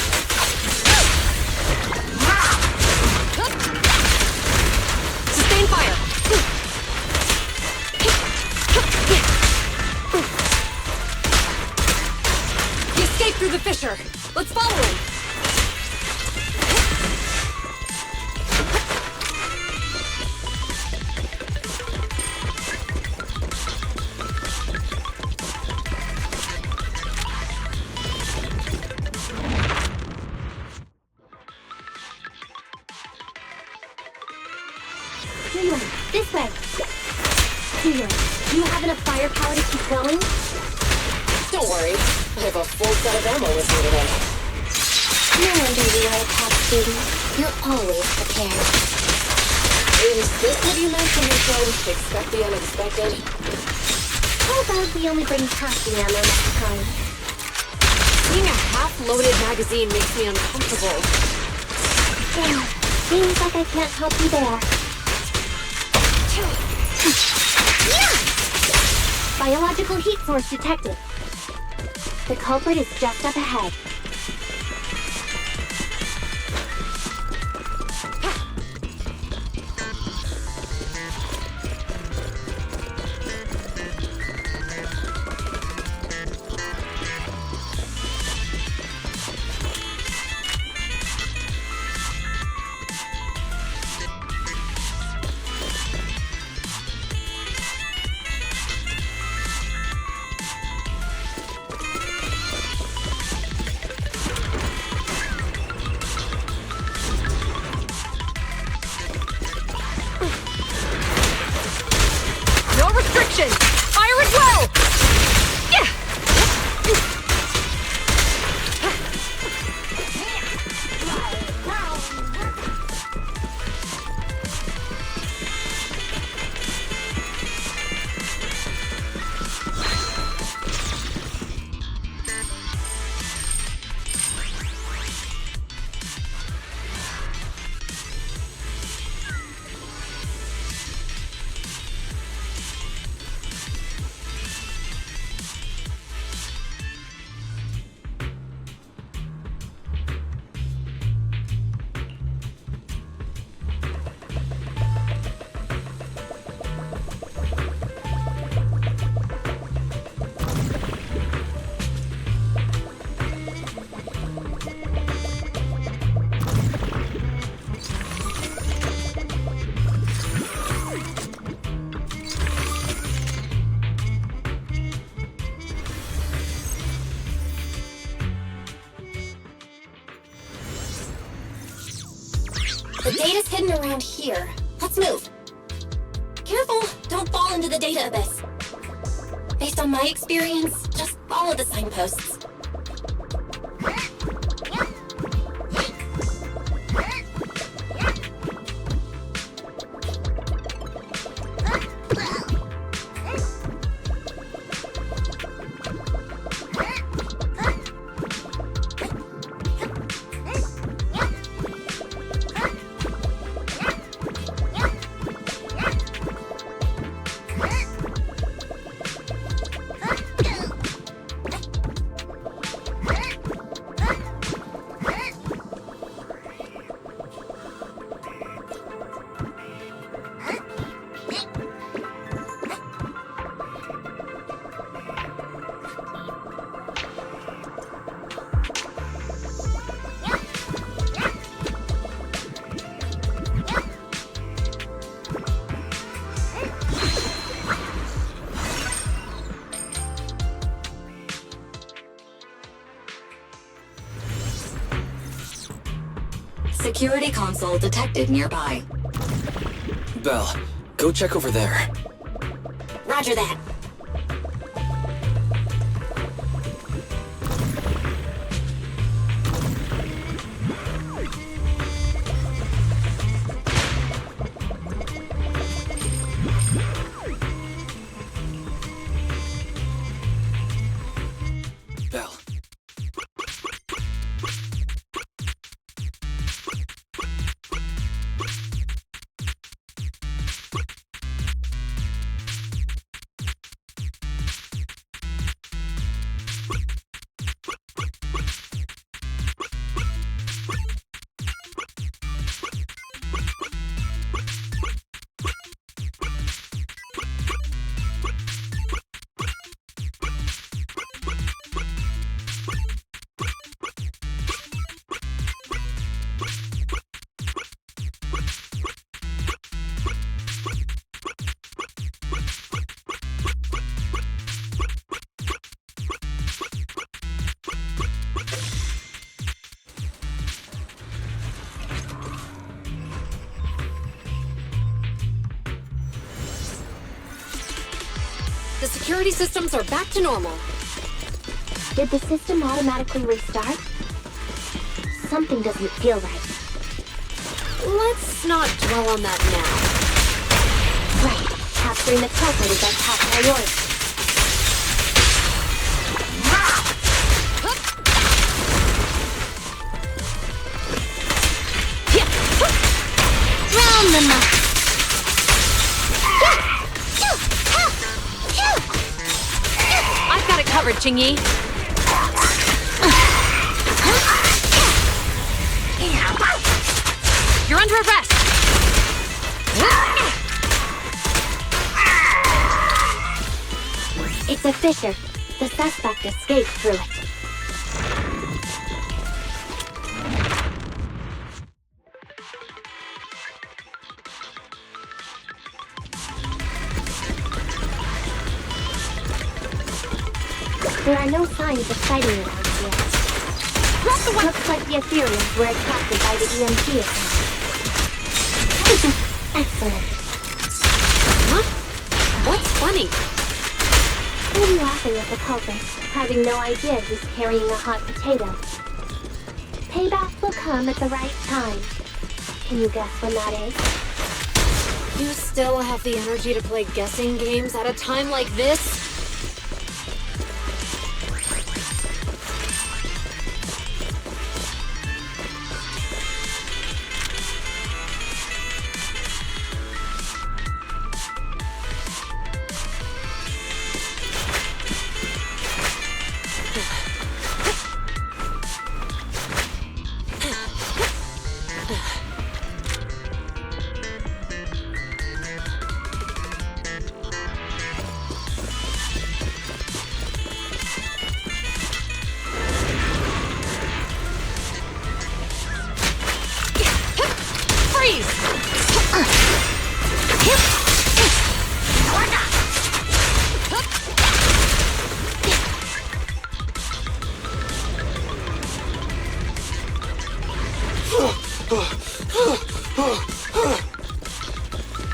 Sustain fire! He escaped through the fissure. Let's follow him. This way. Here, do you have enough firepower to keep going? Don't worry. I have a full set of ammo with me today. No wonder you are a top student. You're always prepared. Is this what you meant when you said expect the unexpected? How about we only bring half the ammo next time? Seeing a half-loaded magazine makes me uncomfortable. Seems like I can't help you there. Biological heat source detected. The culprit is just up ahead. Fire as well! Yeah! The data's hidden around here. Let's move. Careful, don't fall into the data abyss. Based on my experience, just follow the signposts. Security console detected nearby. Belle, go check over there. Roger that. Belle. The security systems are back to normal. Did the system automatically restart? Something doesn't feel right. Let's not dwell on that now. Right. Capturing the culprit is our top priority. Round them up. covered, Qingyi. You're under arrest. It's a fissure. The suspect escaped through it. There are no signs of fighting around here. Looks like the Ethereums were attracted by the EMP attack. Excellent. Huh? What's funny? I'm laughing at the culprit, having no idea he's carrying a hot potato. Payback will come at the right time. Can you guess when that is? You still have the energy to play guessing games at a time like this?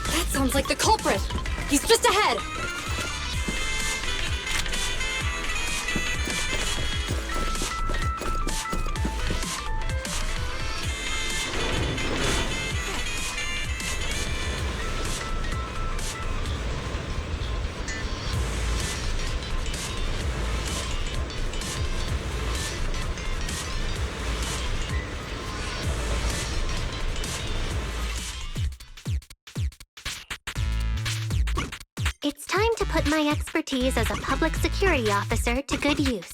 That sounds like the culprit. He's just ahead. It's time to put my expertise as a public security officer to good use.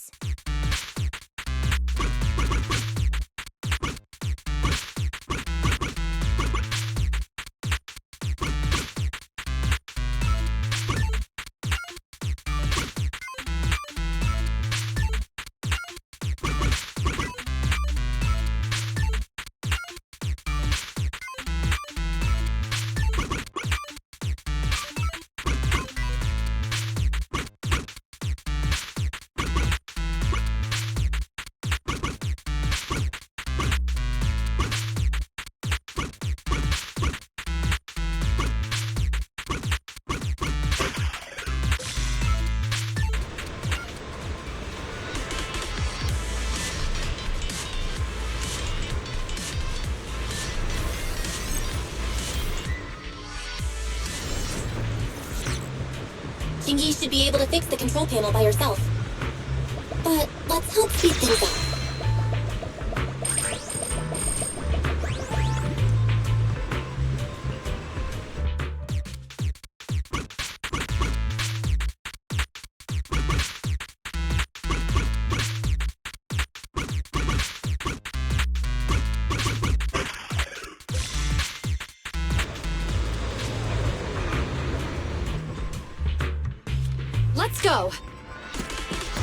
Qingyi should be able to fix the control panel by herself. But let's help speed things up. Let's go.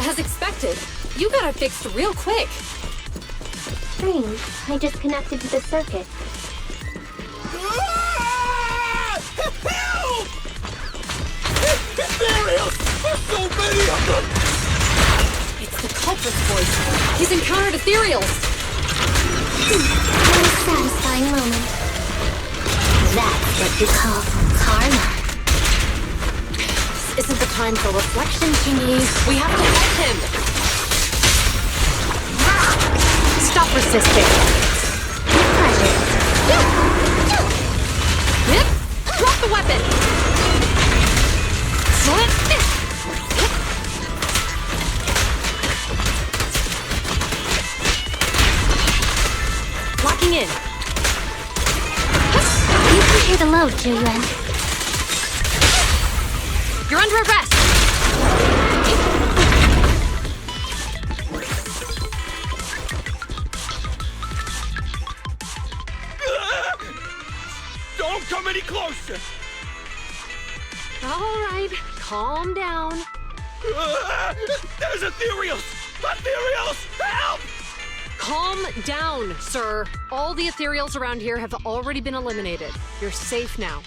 As expected, you got it fixed real quick. Strange. I just connected to the circuit. Help! Ethereals! There's so many of them! It's the culprit's voice. He's encountered ethereals. What a satisfying moment. That's what you call karma. This isn't the time for reflection, Qingyi. We have to help him. Stop resisting. With pleasure. Yep. Drop the weapon. Locking in. You can hear the load, Zhu-Yuan. You're under arrest. All right, calm down. There's ethereals! Ethereals! Help! Calm down, sir. All the ethereals around here have already been eliminated. You're safe now.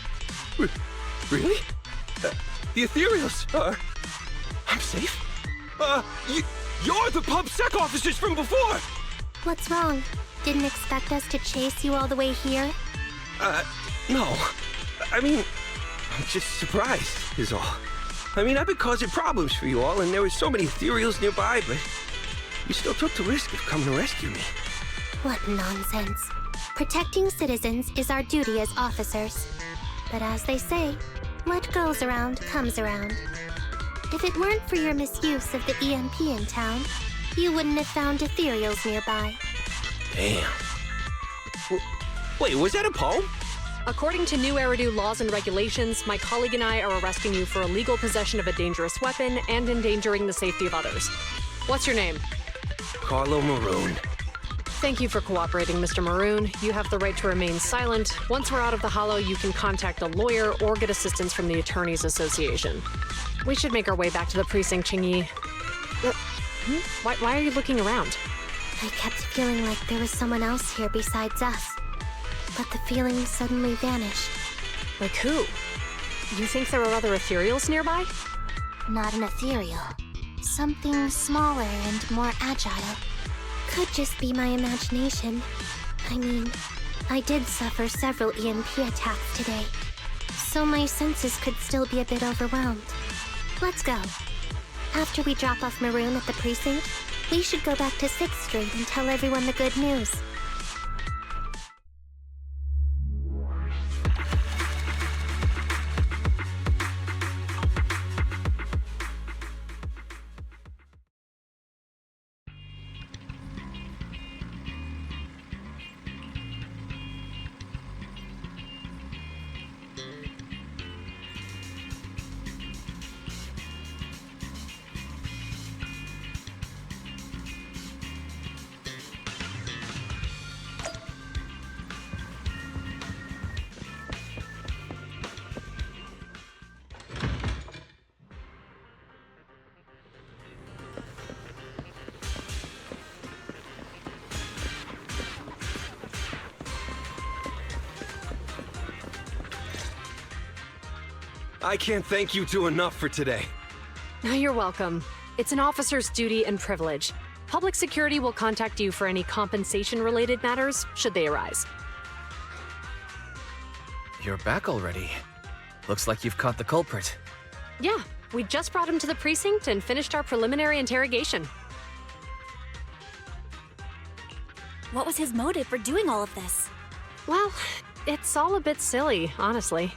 Really? The ethereals are... I'm safe? You're the PubSec officers from before! What's wrong? Didn't expect us to chase you all the way here? No. I mean, I'm just surprised, is all. I mean, I've been causing problems for you all, and there were so many ethereals nearby, but you still took the risk of coming to rescue me. What nonsense. Protecting citizens is our duty as officers. But as they say, what goes around comes around. If it weren't for your misuse of the EMP in town, you wouldn't have found ethereals nearby. Damn. Wait, was that a poem? According to new Eridu laws and regulations, my colleague and I are arresting you for illegal possession of a dangerous weapon and endangering the safety of others. What's your name? Carlo Maroon. Thank you for cooperating, Mr. Maroon. You have the right to remain silent. Once we're out of the hollow, you can contact a lawyer or get assistance from the Attorneys Association. We should make our way back to the precinct, Chingy. Why are you looking around? I kept feeling like there was someone else here besides us. But the feeling suddenly vanished. Like who? You think there are other ethereals nearby? Not an ethereal. Something smaller and more agile. Could just be my imagination. I mean, I did suffer several EMP attacks today, so my senses could still be a bit overwhelmed. Let's go. After we drop off Maroon at the precinct, we should go back to 6th Street and tell everyone the good news. I can't thank you two enough for today. You're welcome. It's an officer's duty and privilege. Public security will contact you for any compensation-related matters, should they arise. You're back already. Looks like you've caught the culprit. Yeah, we just brought him to the precinct and finished our preliminary interrogation. What was his motive for doing all of this? Well, it's all a bit silly, honestly.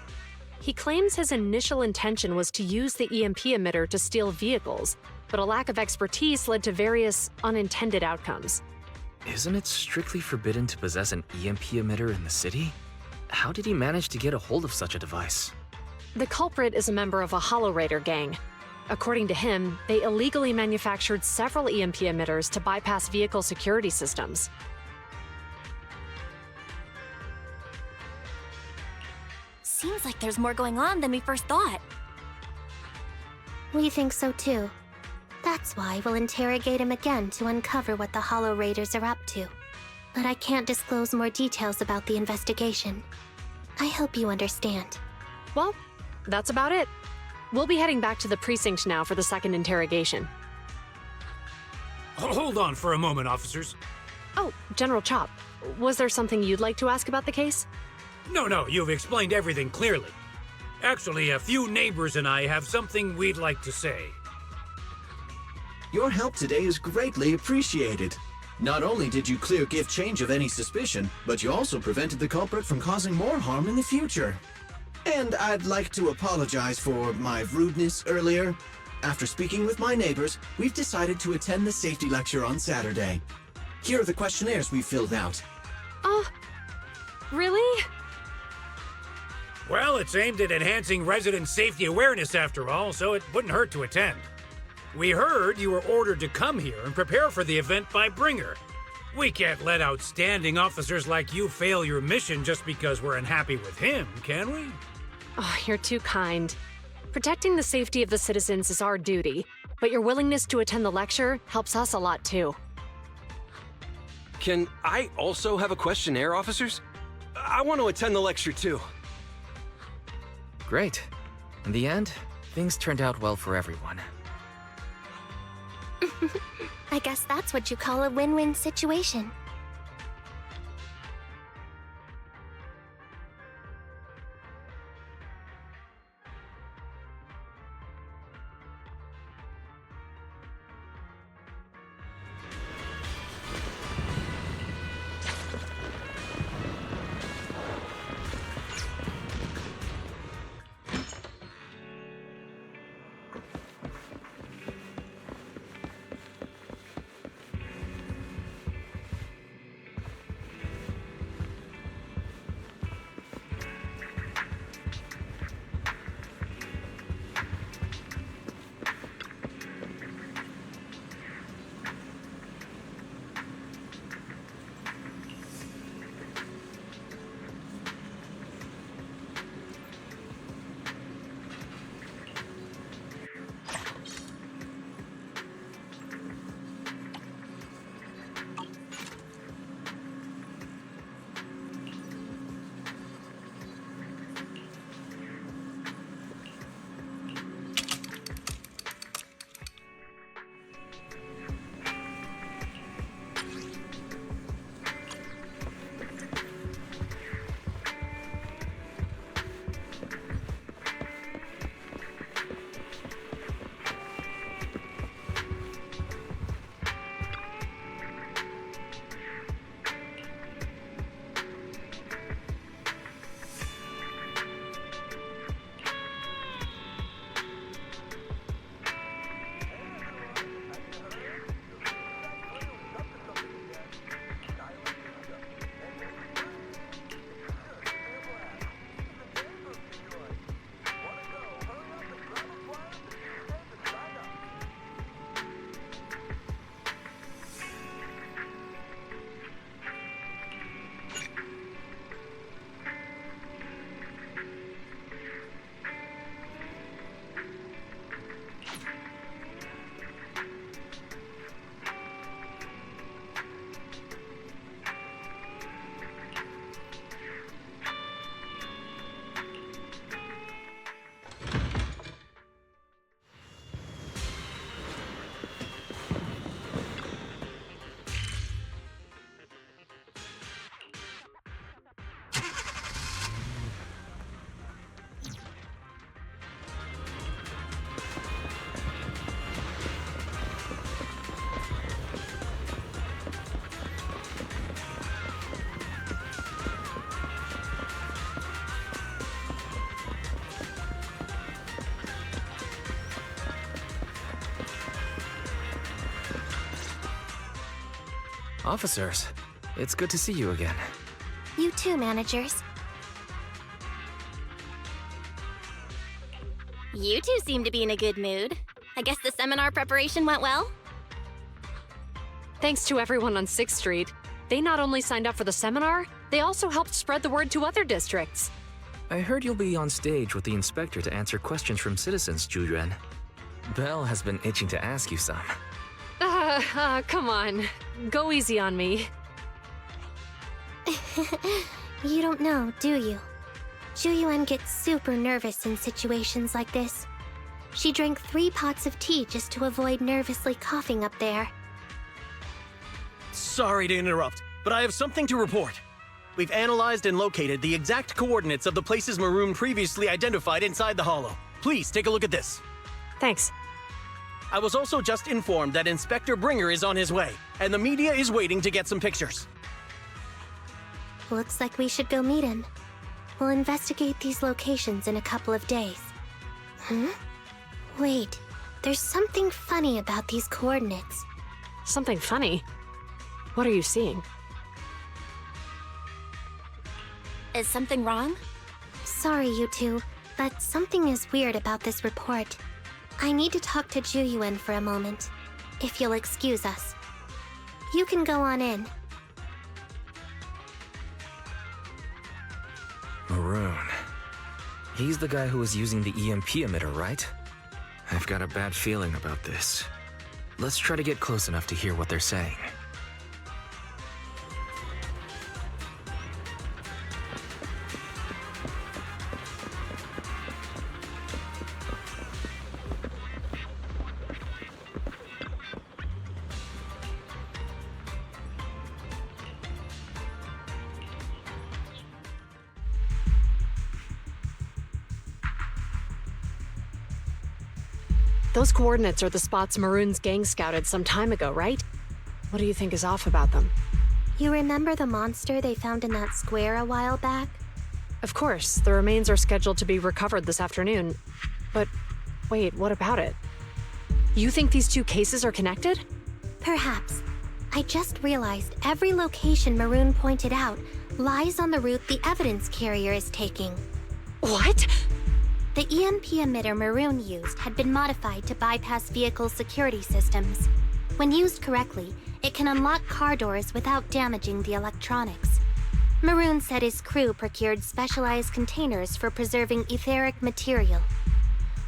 He claims his initial intention was to use the EMP emitter to steal vehicles, but a lack of expertise led to various unintended outcomes. Isn't it strictly forbidden to possess an EMP emitter in the city? How did he manage to get a hold of such a device? The culprit is a member of a Hollow Raider gang. According to him, they illegally manufactured several EMP emitters to bypass vehicle security systems. Seems like there's more going on than we first thought. We think so too. That's why we'll interrogate him again to uncover what the Hollow Raiders are up to. But I can't disclose more details about the investigation. I hope you understand. Well, that's about it. We'll be heading back to the precinct now for the second interrogation. Hold on for a moment, officers. Oh, General Chop, was there something you'd like to ask about the case? No, you've explained everything clearly. Actually, a few neighbors and I have something we'd like to say. Your help today is greatly appreciated. Not only did you clear Give Change of any suspicion, but you also prevented the culprit from causing more harm in the future. And I'd like to apologize for my rudeness earlier. After speaking with my neighbors, we've decided to attend the safety lecture on Saturday. Here are the questionnaires we filled out. Really? Well, it's aimed at enhancing resident safety awareness after all, so it wouldn't hurt to attend. We heard you were ordered to come here and prepare for the event by Bringer. We can't let outstanding officers like you fail your mission just because we're unhappy with him, can we? Oh, you're too kind. Protecting the safety of the citizens is our duty, but your willingness to attend the lecture helps us a lot too. Can I also have a questionnaire, officers? I want to attend the lecture too. Great. In the end, things turned out well for everyone. I guess that's what you call a win-win situation. Officers, it's good to see you again. You too, managers. You two seem to be in a good mood. I guess the seminar preparation went well? Thanks to everyone on 6th Street. They not only signed up for the seminar, they also helped spread the word to other districts. I heard you'll be on stage with the inspector to answer questions from citizens, Juyuan. Belle has been itching to ask you some. Come on. Go easy on me. You don't know, do you? Juyuan gets super nervous in situations like this. She drank 3 pots of tea just to avoid nervously coughing up there. Sorry to interrupt, but I have something to report. We've analyzed and located the exact coordinates of the places Maroon previously identified inside the hollow. Please take a look at this. Thanks. I was also just informed that Inspector Bringer is on his way, and the media is waiting to get some pictures. Looks like we should go meet him. We'll investigate these locations in a couple of days. Wait, there's something funny about these coordinates. Something funny? What are you seeing? Is something wrong? Sorry, you two, but something is weird about this report. I need to talk to Juyuan for a moment, if you'll excuse us. You can go on in. Maroon. He's the guy who was using the EMP emitter, right? I've got a bad feeling about this. Let's try to get close enough to hear what they're saying. Those coordinates are the spots Maroon's gang scouted some time ago, right? What do you think is off about them? You remember the monster they found in that square a while back? Of course, the remains are scheduled to be recovered this afternoon. But wait, what about it? You think these two cases are connected? Perhaps. I just realized every location Maroon pointed out lies on the route the evidence carrier is taking. What? The EMP emitter Maroon used had been modified to bypass vehicle security systems. When used correctly, it can unlock car doors without damaging the electronics. Maroon said his crew procured specialized containers for preserving etheric material.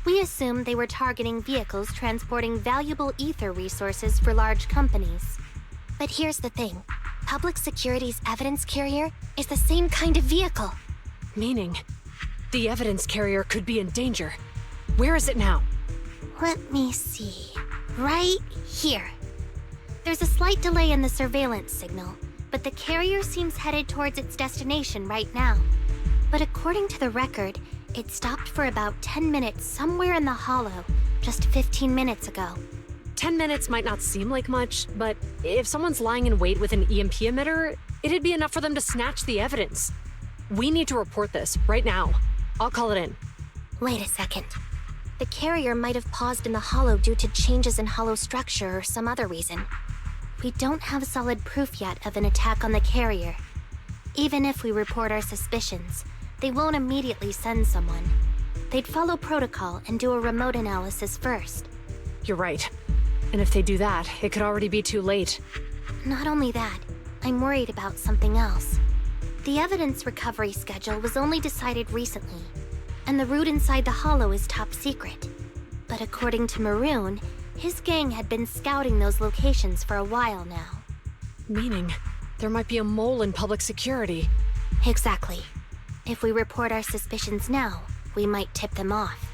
We assumed they were targeting vehicles transporting valuable ether resources for large companies. But here's the thing. Public Security's evidence carrier is the same kind of vehicle. Meaning, the evidence carrier could be in danger. Where is it now? Let me see. Right here. There's a slight delay in the surveillance signal, but the carrier seems headed towards its destination right now. But according to the record, it stopped for about 10 minutes somewhere in the hollow, just 15 minutes ago. 10 minutes might not seem like much, but if someone's lying in wait with an EMP emitter, it'd be enough for them to snatch the evidence. We need to report this right now. I'll call it in. Wait a second. The carrier might have paused in the hollow due to changes in hollow structure or some other reason. We don't have solid proof yet of an attack on the carrier. Even if we report our suspicions, they won't immediately send someone. They'd follow protocol and do a remote analysis first. You're right. And if they do that, it could already be too late. Not only that, I'm worried about something else. The evidence recovery schedule was only decided recently, and the route inside the hollow is top secret. But according to Maroon, his gang had been scouting those locations for a while now. Meaning, there might be a mole in public security. Exactly. If we report our suspicions now, we might tip them off.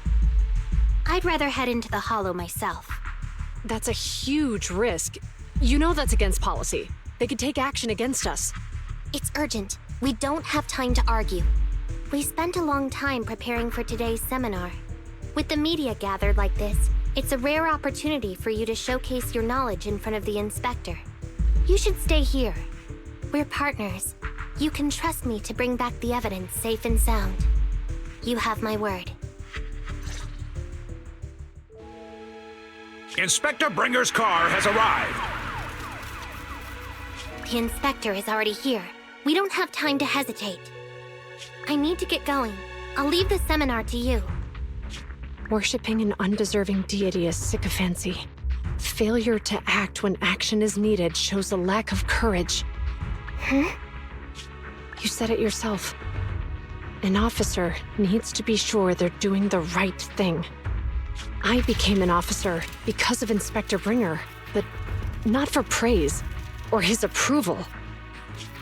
I'd rather head into the hollow myself. That's a huge risk. You know that's against policy. They could take action against us. It's urgent. We don't have time to argue. We spent a long time preparing for today's seminar. With the media gathered like this, it's a rare opportunity for you to showcase your knowledge in front of the inspector. You should stay here. We're partners. You can trust me to bring back the evidence safe and sound. You have my word. Inspector Bringer's car has arrived. The inspector is already here. We don't have time to hesitate. I need to get going. I'll leave the seminar to you. Worshipping an undeserving deity is sycophancy. Failure to act when action is needed shows a lack of courage. Huh? You said it yourself. An officer needs to be sure they're doing the right thing. I became an officer because of Inspector Bringer, but not for praise or his approval.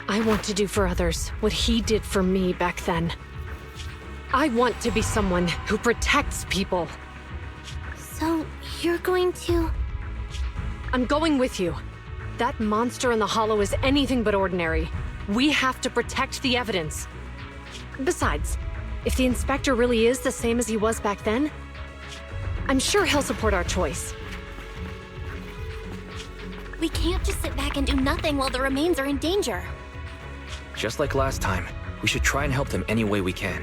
I want to do for others what he did for me back then. I want to be someone who protects people. So, you're going to... I'm going with you. That monster in the hollow is anything but ordinary. We have to protect the evidence. Besides, if the inspector really is the same as he was back then, I'm sure he'll support our choice. We can't just sit back and do nothing while the remains are in danger. Just like last time, we should try and help them any way we can.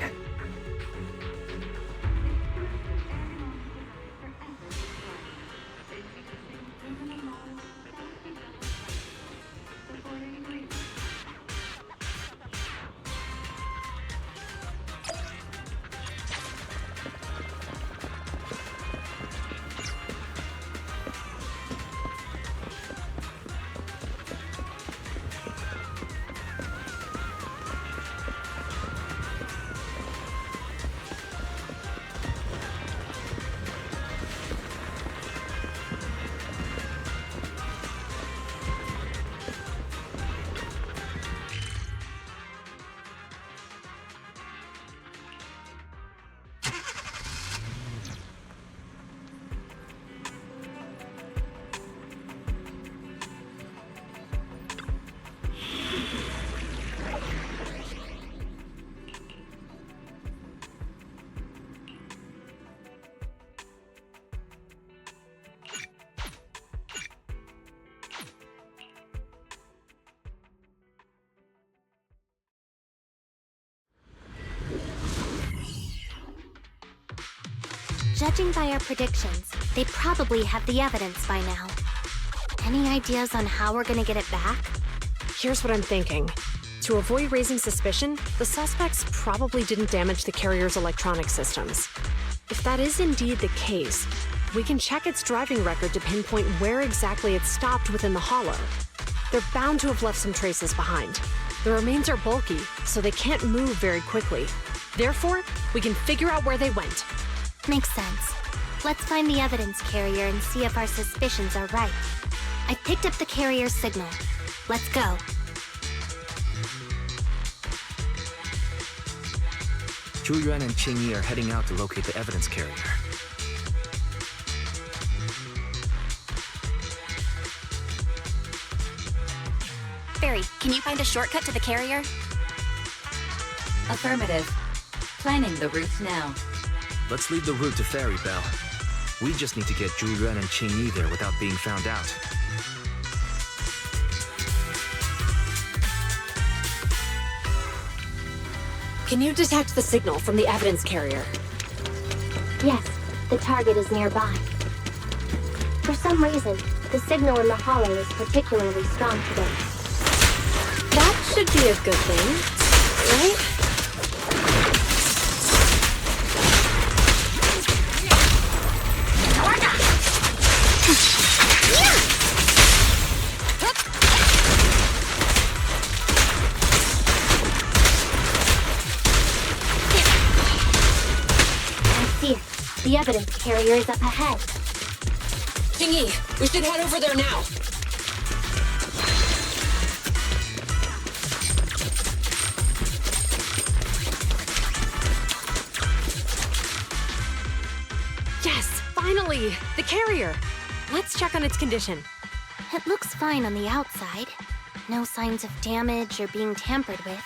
Judging by our predictions, they probably have the evidence by now. Any ideas on how we're gonna get it back? Here's what I'm thinking. To avoid raising suspicion, the suspects probably didn't damage the carrier's electronic systems. If that is indeed the case, we can check its driving record to pinpoint where exactly it stopped within the hollow. They're bound to have left some traces behind. The remains are bulky, so they can't move very quickly. Therefore, we can figure out where they went. Makes sense. Let's find the evidence carrier and see if our suspicions are right. I picked up the carrier's signal. Let's go. Zhu Yuan and Qing Yi are heading out to locate the evidence carrier. Barry, can you find a shortcut to the carrier? Affirmative. Planning the route now. Let's leave the route to Fairy Bell. We just need to get Zhu Yuan and Qing Yi there without being found out. Can you detect the signal from the evidence carrier? Yes, the target is nearby. For some reason, the signal in the hollow is particularly strong today. That should be a good thing, right? The evidence carrier is up ahead. Qing-Yi, we should head over there now. Yes, finally! The carrier! Let's check on its condition. It looks fine on the outside. No signs of damage or being tampered with.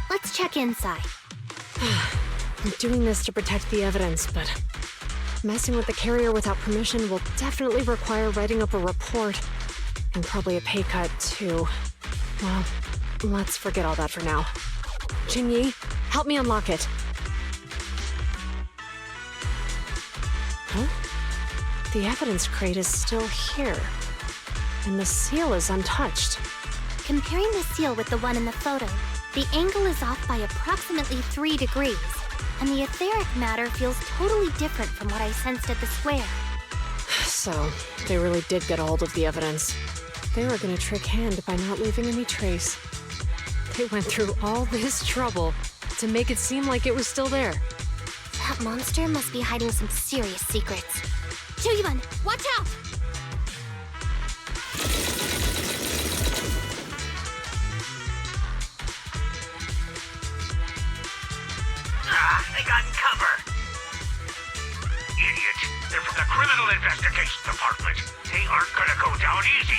Let's check inside. I'm doing this to protect the evidence, but messing with the carrier without permission will definitely require writing up a report, and probably a pay cut, too. Well, let's forget all that for now. Qing-Yi, help me unlock it. Huh? The evidence crate is still here, and the seal is untouched. Comparing the seal with the one in the photo, the angle is off by approximately 3 degrees. And the etheric matter feels totally different from what I sensed at the square. So, they really did get a hold of the evidence. They were gonna trick Hand by not leaving any trace. They went through all this trouble to make it seem like it was still there. That monster must be hiding some serious secrets. Zhu Yuan, watch out! They got in cover. Idiots. They're from the Criminal Investigation Department. They aren't gonna go down easy.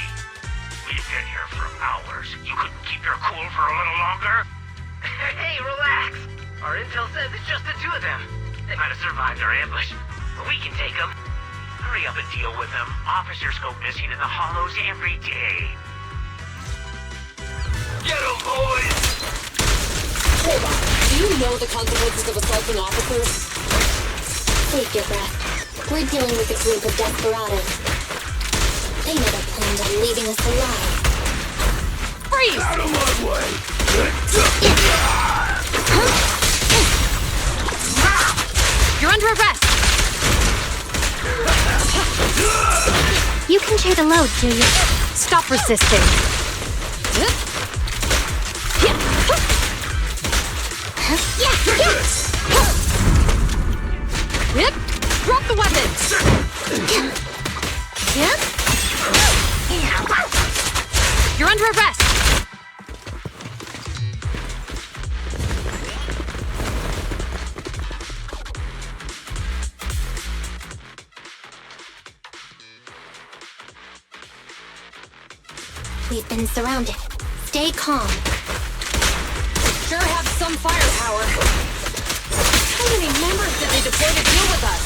We've been here for hours. You couldn't keep your cool for a little longer? Hey, relax. Our intel says it's just the two of them. They might have survived our ambush, but we can take them. Hurry up and deal with them. Officers go missing in the hollows every day. Get them, boys! Do you know the consequences of assaulting officers? Take your breath. We're dealing with a group of desperados. They never planned on leaving us alive. Freeze! Out of my way! You're under arrest! You can share the load, Julia. Stop resisting. Yep. Drop the weapon. Yep. You're under arrest. We've been surrounded. Stay calm. Sure have some firepower. How many members did they deploy to deal with us?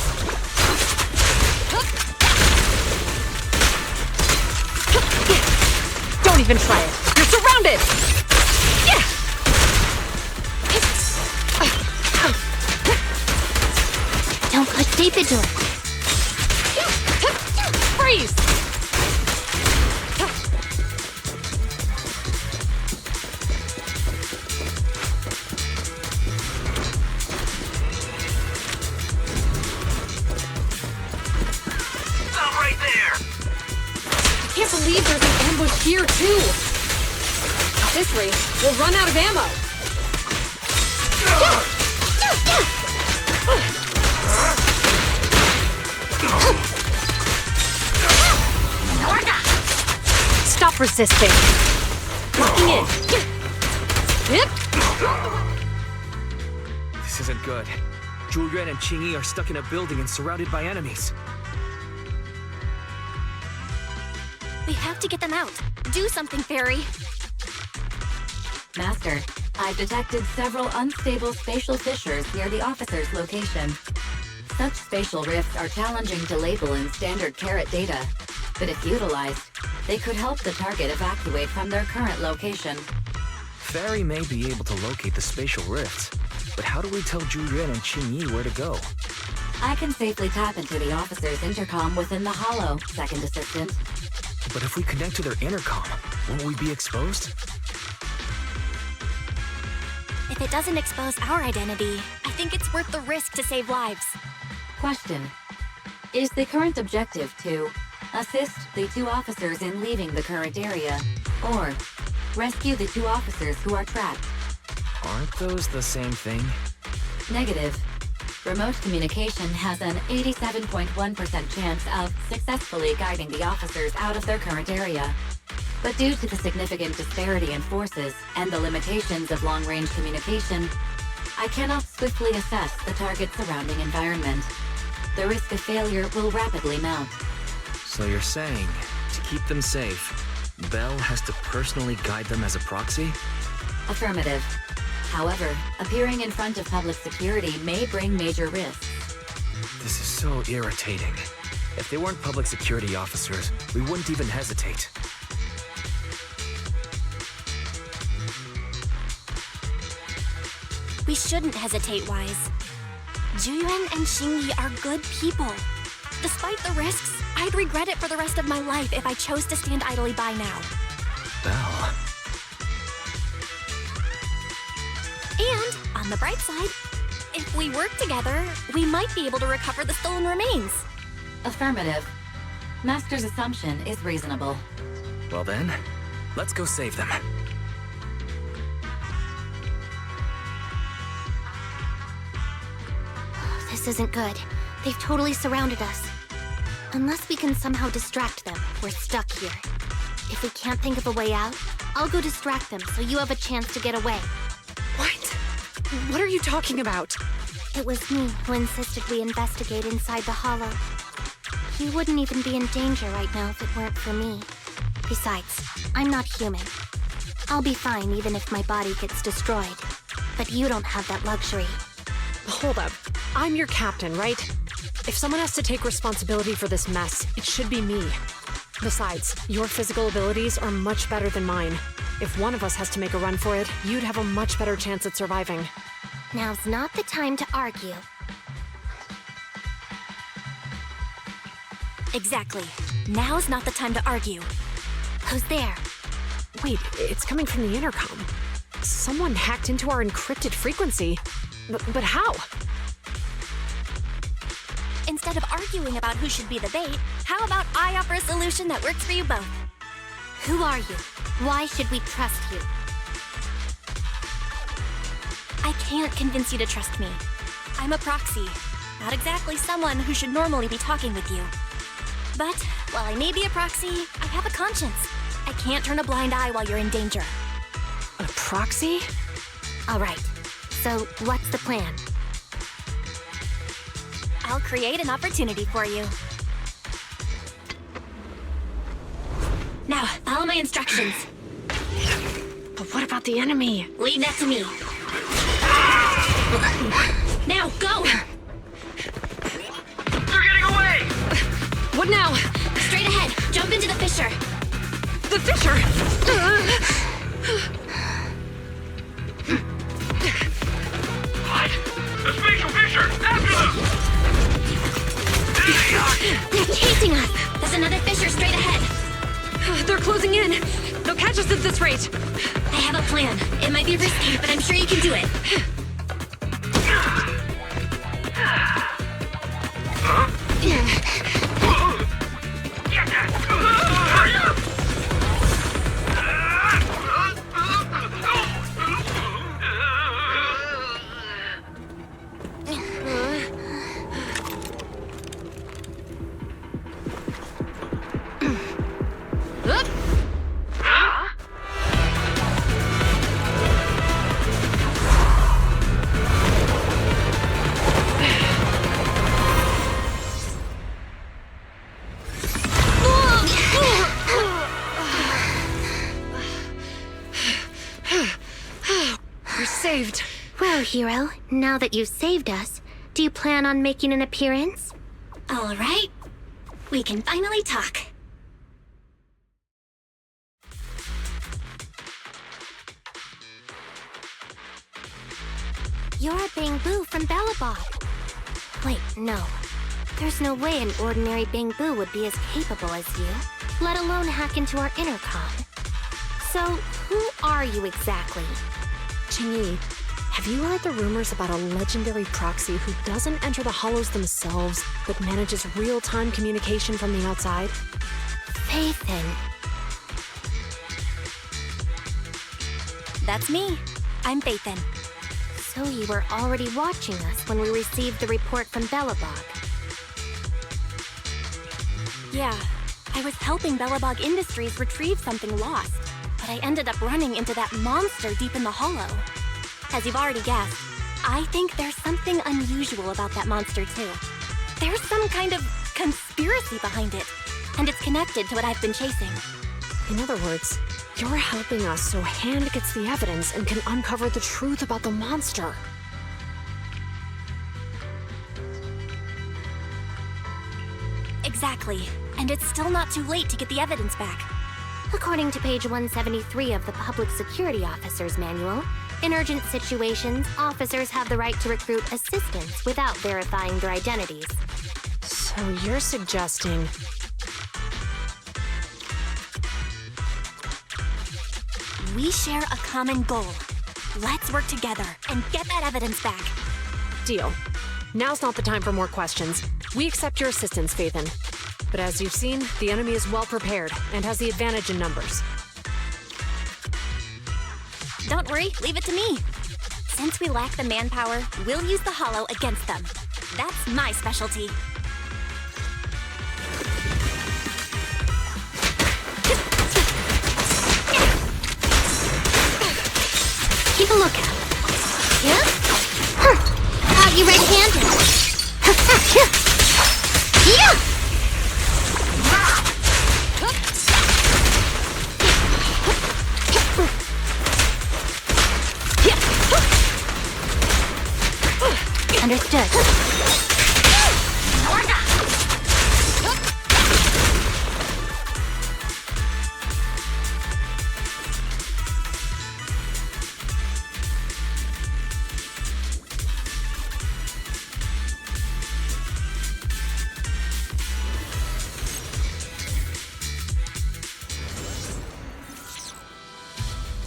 Don't even try it. You're surrounded! Don't push Stay vigilant. Freeze! Stop right there! I can't believe there's an ambush here, too! At this rate, we'll run out of ammo! Stop resisting! Locking in! Yep. This isn't good. Zhu Yuan and Qing Yi are stuck in a building and surrounded by enemies. We have to get them out. Do something, Fairy. Master, I've detected several unstable spatial fissures near the officer's location. Such spatial rifts are challenging to label in standard carat data, but if utilized, they could help the target evacuate from their current location. Fairy may be able to locate the spatial rifts, but how do we tell Zhu Yuan and Qing Yi where to go? I can safely tap into the officer's intercom within the hollow, second assistant. But if we connect to their intercom, won't we be exposed? If it doesn't expose our identity, I think it's worth the risk to save lives. Question. Is the current objective to assist the 2 officers in leaving the current area, or rescue the 2 officers who are trapped? Aren't those the same thing? Negative. Remote communication has an 87.1% chance of successfully guiding the officers out of their current area. But due to the significant disparity in forces and the limitations of long-range communication, I cannot swiftly assess the target's surrounding environment. The risk of failure will rapidly mount. So you're saying, to keep them safe, Belle has to personally guide them as a proxy? Affirmative. However, appearing in front of public security may bring major risks. This is so irritating. If they weren't public security officers, we wouldn't even hesitate. We shouldn't hesitate, Wise. Zhu Yuan and Qing Yi are good people. Despite the risks, I'd regret it for the rest of my life if I chose to stand idly by now. Belle. And, on the bright side, if we work together, we might be able to recover the stolen remains. Affirmative. Master's assumption is reasonable. Well then, let's go save them. This isn't good. They've totally surrounded us. Unless we can somehow distract them, we're stuck here. If we can't think of a way out, I'll go distract them so you have a chance to get away. What? What are you talking about? It was me who insisted we investigate inside the hollow. You wouldn't even be in danger right now if it weren't for me. Besides, I'm not human. I'll be fine even if my body gets destroyed. But you don't have that luxury. Hold up. I'm your captain, right? If someone has to take responsibility for this mess, it should be me. Besides, your physical abilities are much better than mine. If one of us has to make a run for it, you'd have a much better chance at surviving. Now's not the time to argue. Exactly. Now's not the time to argue. Who's there? Wait, it's coming from the intercom. Someone hacked into our encrypted frequency. But how? Instead of arguing about who should be the bait, how about I offer a solution that works for you both? Who are you? Why should we trust you? I can't convince you to trust me. I'm a proxy, not exactly someone who should normally be talking with you. But while I may be a proxy, I have a conscience. I can't turn a blind eye while you're in danger. A proxy? All right. So, what's the plan? I'll create an opportunity for you. Now, follow my instructions. But what about the enemy? Leave that to me. Now, go! They're getting away! What now? Straight ahead. Jump into the fissure. The fissure? What? The spatial fissure! After them! They're chasing us! There's another fissure straight ahead! They're closing in! They'll catch us at this rate! I have a plan. It might be risky, but I'm sure you can do it. Saved. Well, hero, now that you've saved us, do you plan on making an appearance? All right. We can finally talk. You're Bangbu from Bellabog. Wait, no. There's no way an ordinary Bangbu would be as capable as you, let alone hack into our intercom. So, who are you exactly? Qingyi, have you heard the rumors about a legendary proxy who doesn't enter the hollows themselves, but manages real-time communication from the outside? Faithin. That's me. I'm Faithin. So you were already watching us when we received the report from Bellabog. Yeah, I was helping Bellabog Industries retrieve something lost, but I ended up running into that monster deep in the hollow. As you've already guessed, I think there's something unusual about that monster too. There's some kind of conspiracy behind it, and it's connected to what I've been chasing. In other words, you're helping us so Hand gets the evidence and can uncover the truth about the monster. Exactly. And it's still not too late to get the evidence back. According to page 173 of the Public Security Officer's Manual, in urgent situations, officers have the right to recruit assistants without verifying their identities. So you're suggesting... We share a common goal. Let's work together and get that evidence back. Deal. Now's not the time for more questions. We accept your assistance, Faithin. But as you've seen, the enemy is well prepared and has the advantage in numbers. Don't worry, leave it to me. Since we lack the manpower, we'll use the hollow against them. That's my specialty. Keep a lookout. Yeah? Out you red-handed. Yeah! Understood.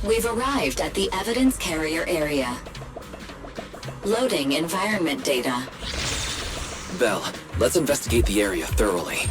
We've arrived at the evidence carrier area. Loading environment data. Belle, let's investigate the area thoroughly.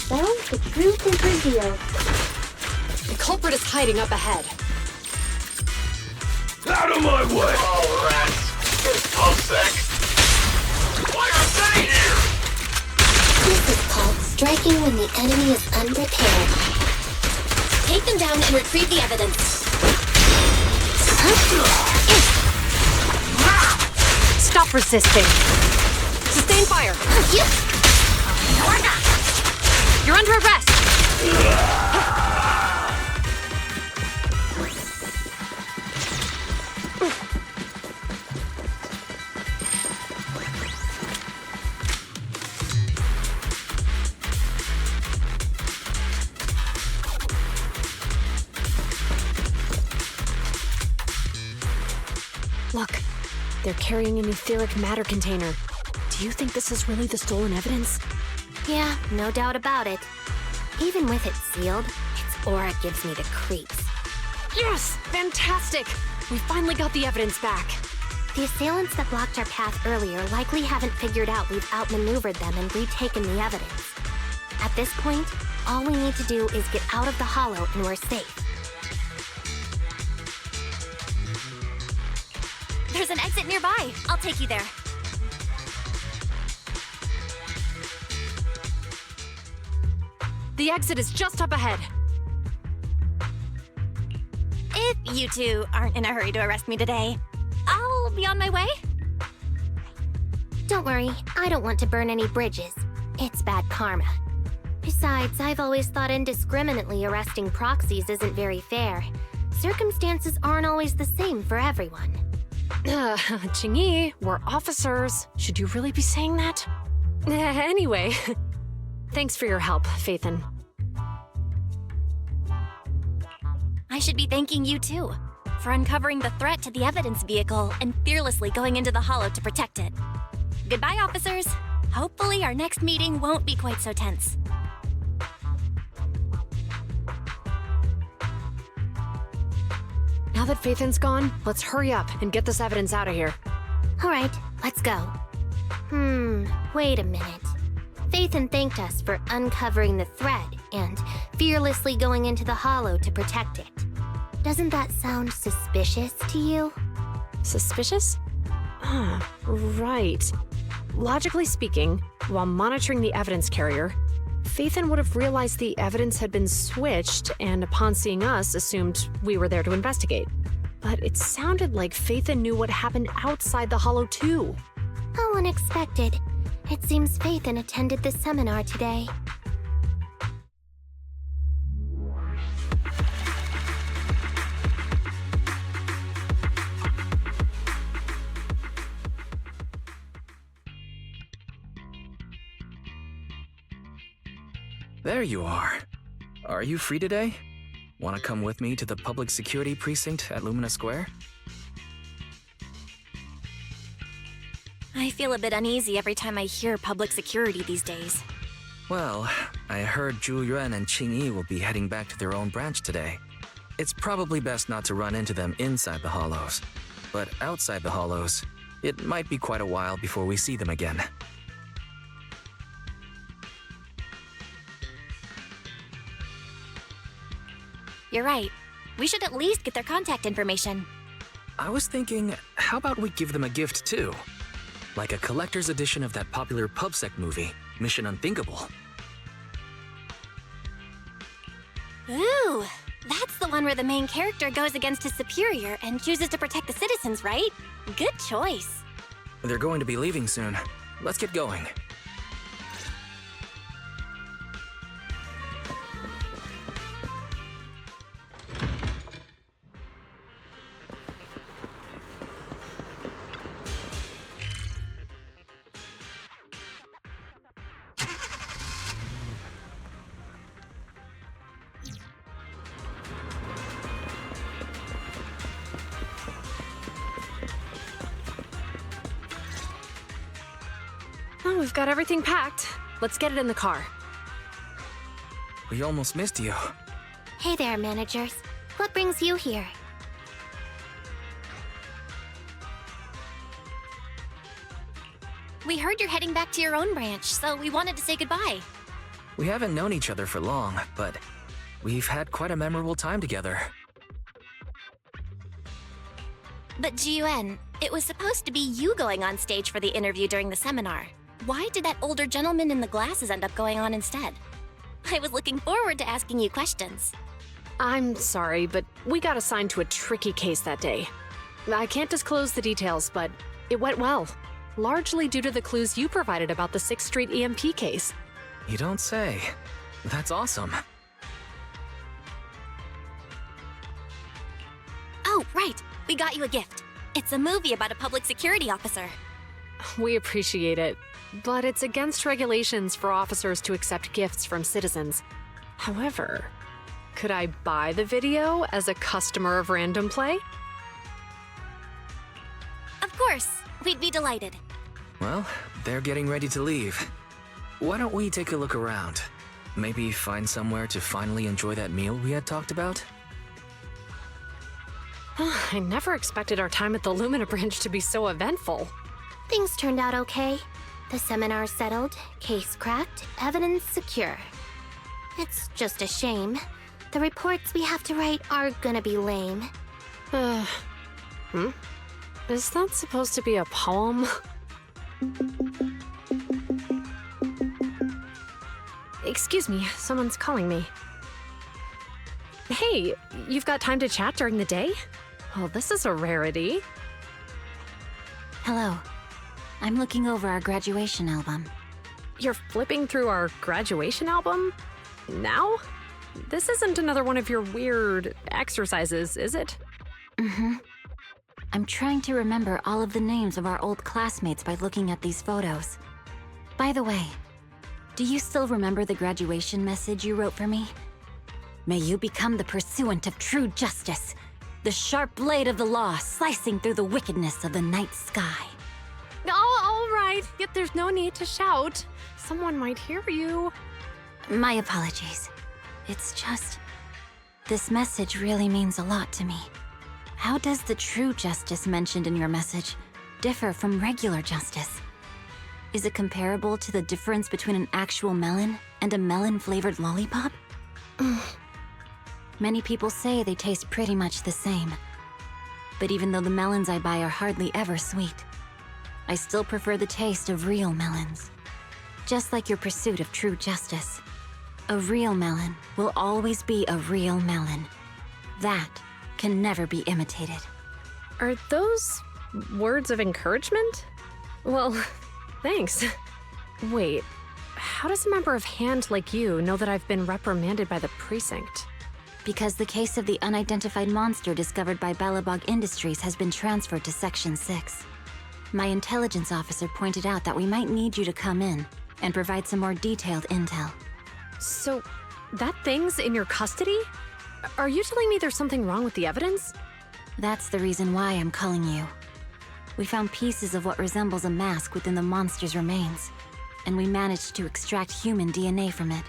Well, the truth is revealed. The culprit is hiding up ahead. Out of my way! Oh, rats. It's PubSec. Why are they here? This is called striking when the enemy is unprepared. Take them down and retrieve the evidence. Stop resisting. Sustain fire. You're under arrest. Look, they're carrying an etheric matter container. Do you think this is really the stolen evidence? Yeah, no doubt about it. Even with it sealed, its aura gives me the creeps. Yes! Fantastic! We finally got the evidence back. The assailants that blocked our path earlier likely haven't figured out we've outmaneuvered them and retaken the evidence. At this point, all we need to do is get out of the hollow and we're safe. There's an exit nearby. I'll take you there. The exit is just up ahead. If you two aren't in a hurry to arrest me today, I'll be on my way. Don't worry, I don't want to burn any bridges. It's bad karma. Besides, I've always thought indiscriminately arresting proxies isn't very fair. Circumstances aren't always the same for everyone. Qingyi, we're officers. Should you really be saying that? Anyway, thanks for your help, Phaethon. I should be thanking you too, for uncovering the threat to the evidence vehicle and fearlessly going into the hollow to protect it. Goodbye, officers. Hopefully our next meeting won't be quite so tense. Now that Phaethon's gone, let's hurry up and get this evidence out of here. All right, let's go. Wait a minute. Phaethon thanked us for uncovering the thread and fearlessly going into the hollow to protect it. Doesn't that sound suspicious to you? Suspicious? Right. Logically speaking, while monitoring the evidence carrier, Phaethon would have realized the evidence had been switched and upon seeing us assumed we were there to investigate. But it sounded like Phaethon knew what happened outside the hollow too. How unexpected. It seems Phaethon attended the seminar today. There you are. Are you free today? Want to come with me to the public security precinct at Lumina Square? I feel a bit uneasy every time I hear public security these days. Well, I heard Zhu Yuan and Qingyi will be heading back to their own branch today. It's probably best not to run into them inside the hollows. But outside the hollows, it might be quite a while before we see them again. You're right. We should at least get their contact information. I was thinking, how about we give them a gift too? Like a collector's edition of that popular PubSec movie, Mission Unthinkable. Ooh, that's the one where the main character goes against his superior and chooses to protect the citizens, right? Good choice. They're going to be leaving soon. Let's get going. Oh, we've got everything packed. Let's get it in the car. We almost missed you. Hey there, managers. What brings you here? We heard you're heading back to your own branch, so we wanted to say goodbye. We haven't known each other for long, but we've had quite a memorable time together. But Jiuen, it was supposed to be you going on stage for the interview during the seminar. Why did that older gentleman in the glasses end up going on instead? I was looking forward to asking you questions. I'm sorry, but we got assigned to a tricky case that day. I can't disclose the details, but it went well. Largely due to the clues you provided about the 6th Street EMP case. You don't say. That's awesome. Oh, right. We got you a gift. It's a movie about a public security officer. We appreciate it, but it's against regulations for officers to accept gifts from citizens. However, could I buy the video as a customer of Random Play? Of course. We'd be delighted. Well, they're getting ready to leave. Why don't we take a look around? Maybe find somewhere to finally enjoy that meal we had talked about? I never expected our time at the Lumina branch to be so eventful. Things turned out okay. The seminar settled, case cracked, evidence secure. It's just a shame. The reports we have to write are gonna be lame. Is that supposed to be a poem? Excuse me, someone's calling me. Hey, you've got time to chat during the day? Well, this is a rarity. Hello. I'm looking over our graduation album. You're flipping through our graduation album? Now? This isn't another one of your weird exercises, is it? Mm-hmm. I'm trying to remember all of the names of our old classmates by looking at these photos. By the way, do you still remember the graduation message you wrote for me? May you become the pursuant of true justice, the sharp blade of the law slicing through the wickedness of the night sky. Oh, all right. Yet there's no need to shout. Someone might hear you. My apologies. It's just... this message really means a lot to me. How does the true justice mentioned in your message differ from regular justice? Is it comparable to the difference between an actual melon and a melon-flavored lollipop? Many people say they taste pretty much the same. But even though the melons I buy are hardly ever sweet, I still prefer the taste of real melons. Just like your pursuit of true justice. A real melon will always be a real melon. That can never be imitated. Are those words of encouragement? Well, thanks. Wait, how does a member of HAND like you know that I've been reprimanded by the precinct? Because the case of the unidentified monster discovered by Balabog Industries has been transferred to Section 6. My intelligence officer pointed out that we might need you to come in and provide some more detailed intel. So, that thing's in your custody? Are you telling me there's something wrong with the evidence? That's the reason why I'm calling you. We found pieces of what resembles a mask within the monster's remains, and we managed to extract human DNA from it.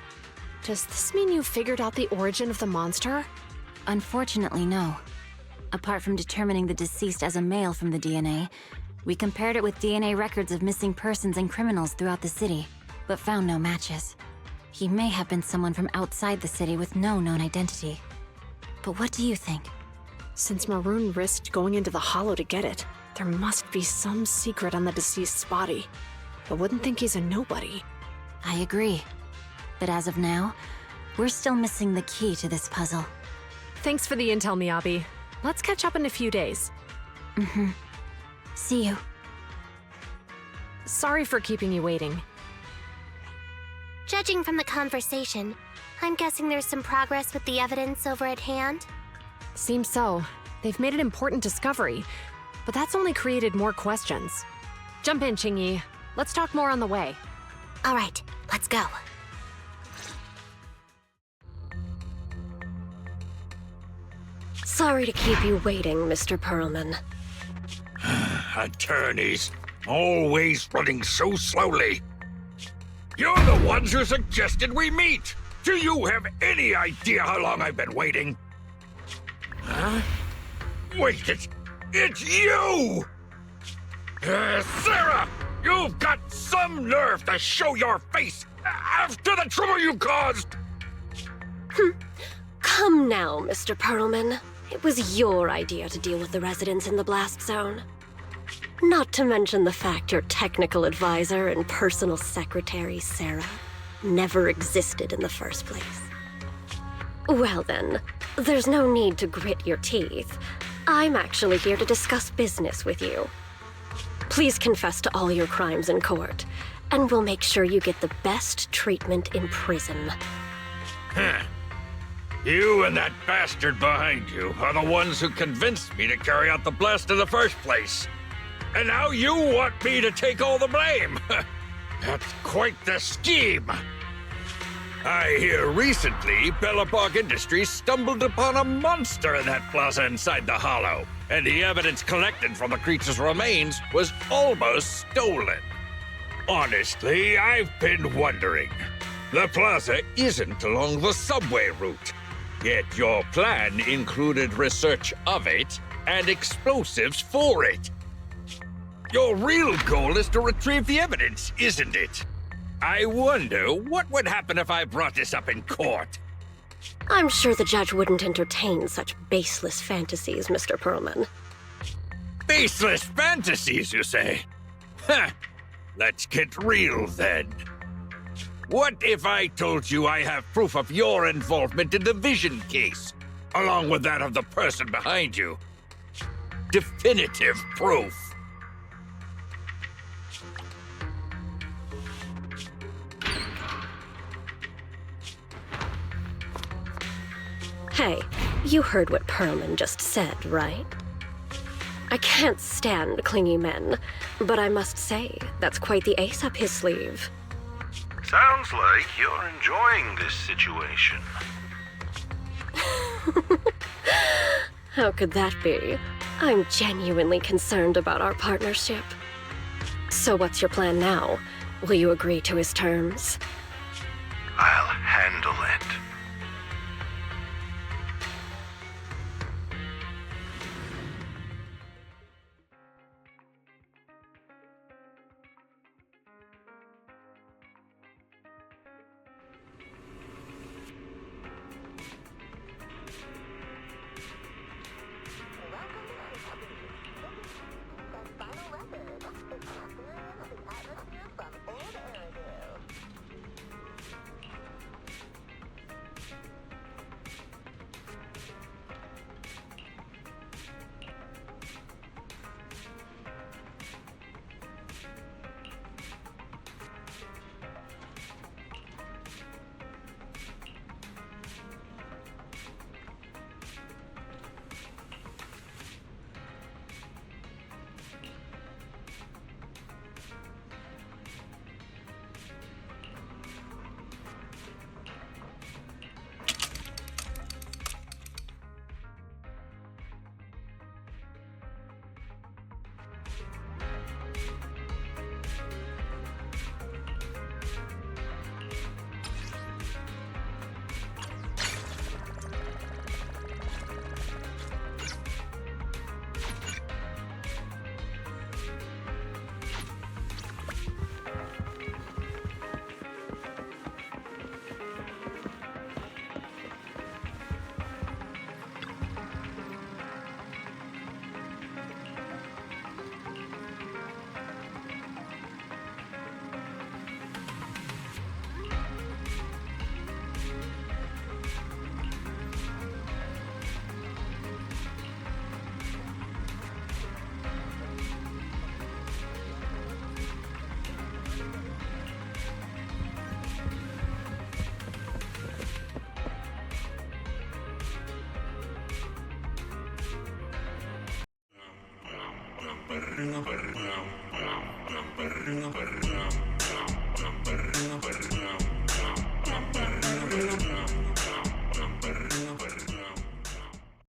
Does this mean you figured out the origin of the monster? Unfortunately, no. Apart from determining the deceased as a male from the DNA, we compared it with DNA records of missing persons and criminals throughout the city, but found no matches. He may have been someone from outside the city with no known identity. But what do you think? Since Maroon risked going into the Hollow to get it, there must be some secret on the deceased's body. I wouldn't think he's a nobody. I agree. But as of now, we're still missing the key to this puzzle. Thanks for the intel, Miyabi. Let's catch up in a few days. Mm-hmm. See you. Sorry for keeping you waiting. Judging from the conversation, I'm guessing there's some progress with the evidence over at HAND? Seems so. They've made an important discovery, but that's only created more questions. Jump in, Qingyi. Let's talk more on the way. All right, let's go. Sorry to keep you waiting, Mr. Perlman. Attorneys, always running so slowly. You're the ones who suggested we meet. Do you have any idea how long I've been waiting? Huh? Wait, it's you! Sarah! You've got some nerve to show your face after the trouble you caused! Come now, Mr. Perlman. It was your idea to deal with the residents in the blast zone. Not to mention the fact your technical advisor and personal secretary, Sarah, never existed in the first place. Well then, there's no need to grit your teeth. I'm actually here to discuss business with you. Please confess to all your crimes in court, and we'll make sure you get the best treatment in prison. Huh. You and that bastard behind you are the ones who convinced me to carry out the blast in the first place. And now you want me to take all the blame. That's quite the scheme. I hear recently Bellabog Industries stumbled upon a monster in that plaza inside the hollow, and the evidence collected from the creature's remains was almost stolen. Honestly, I've been wondering. The plaza isn't along the subway route, yet your plan included research of it and explosives for it. Your real goal is to retrieve the evidence, isn't it? I wonder what would happen if I brought this up in court. I'm sure the judge wouldn't entertain such baseless fantasies, Mr. Perlman. Baseless fantasies, you say? Ha! Let's get real then. What if I told you I have proof of your involvement in the Vision case, along with that of the person behind you? Definitive proof. Hey, you heard what Perlman just said, right? I can't stand clingy men, but I must say, that's quite the ace up his sleeve. Sounds like you're enjoying this situation. How could that be? I'm genuinely concerned about our partnership. So what's your plan now? Will you agree to his terms? I'll handle it.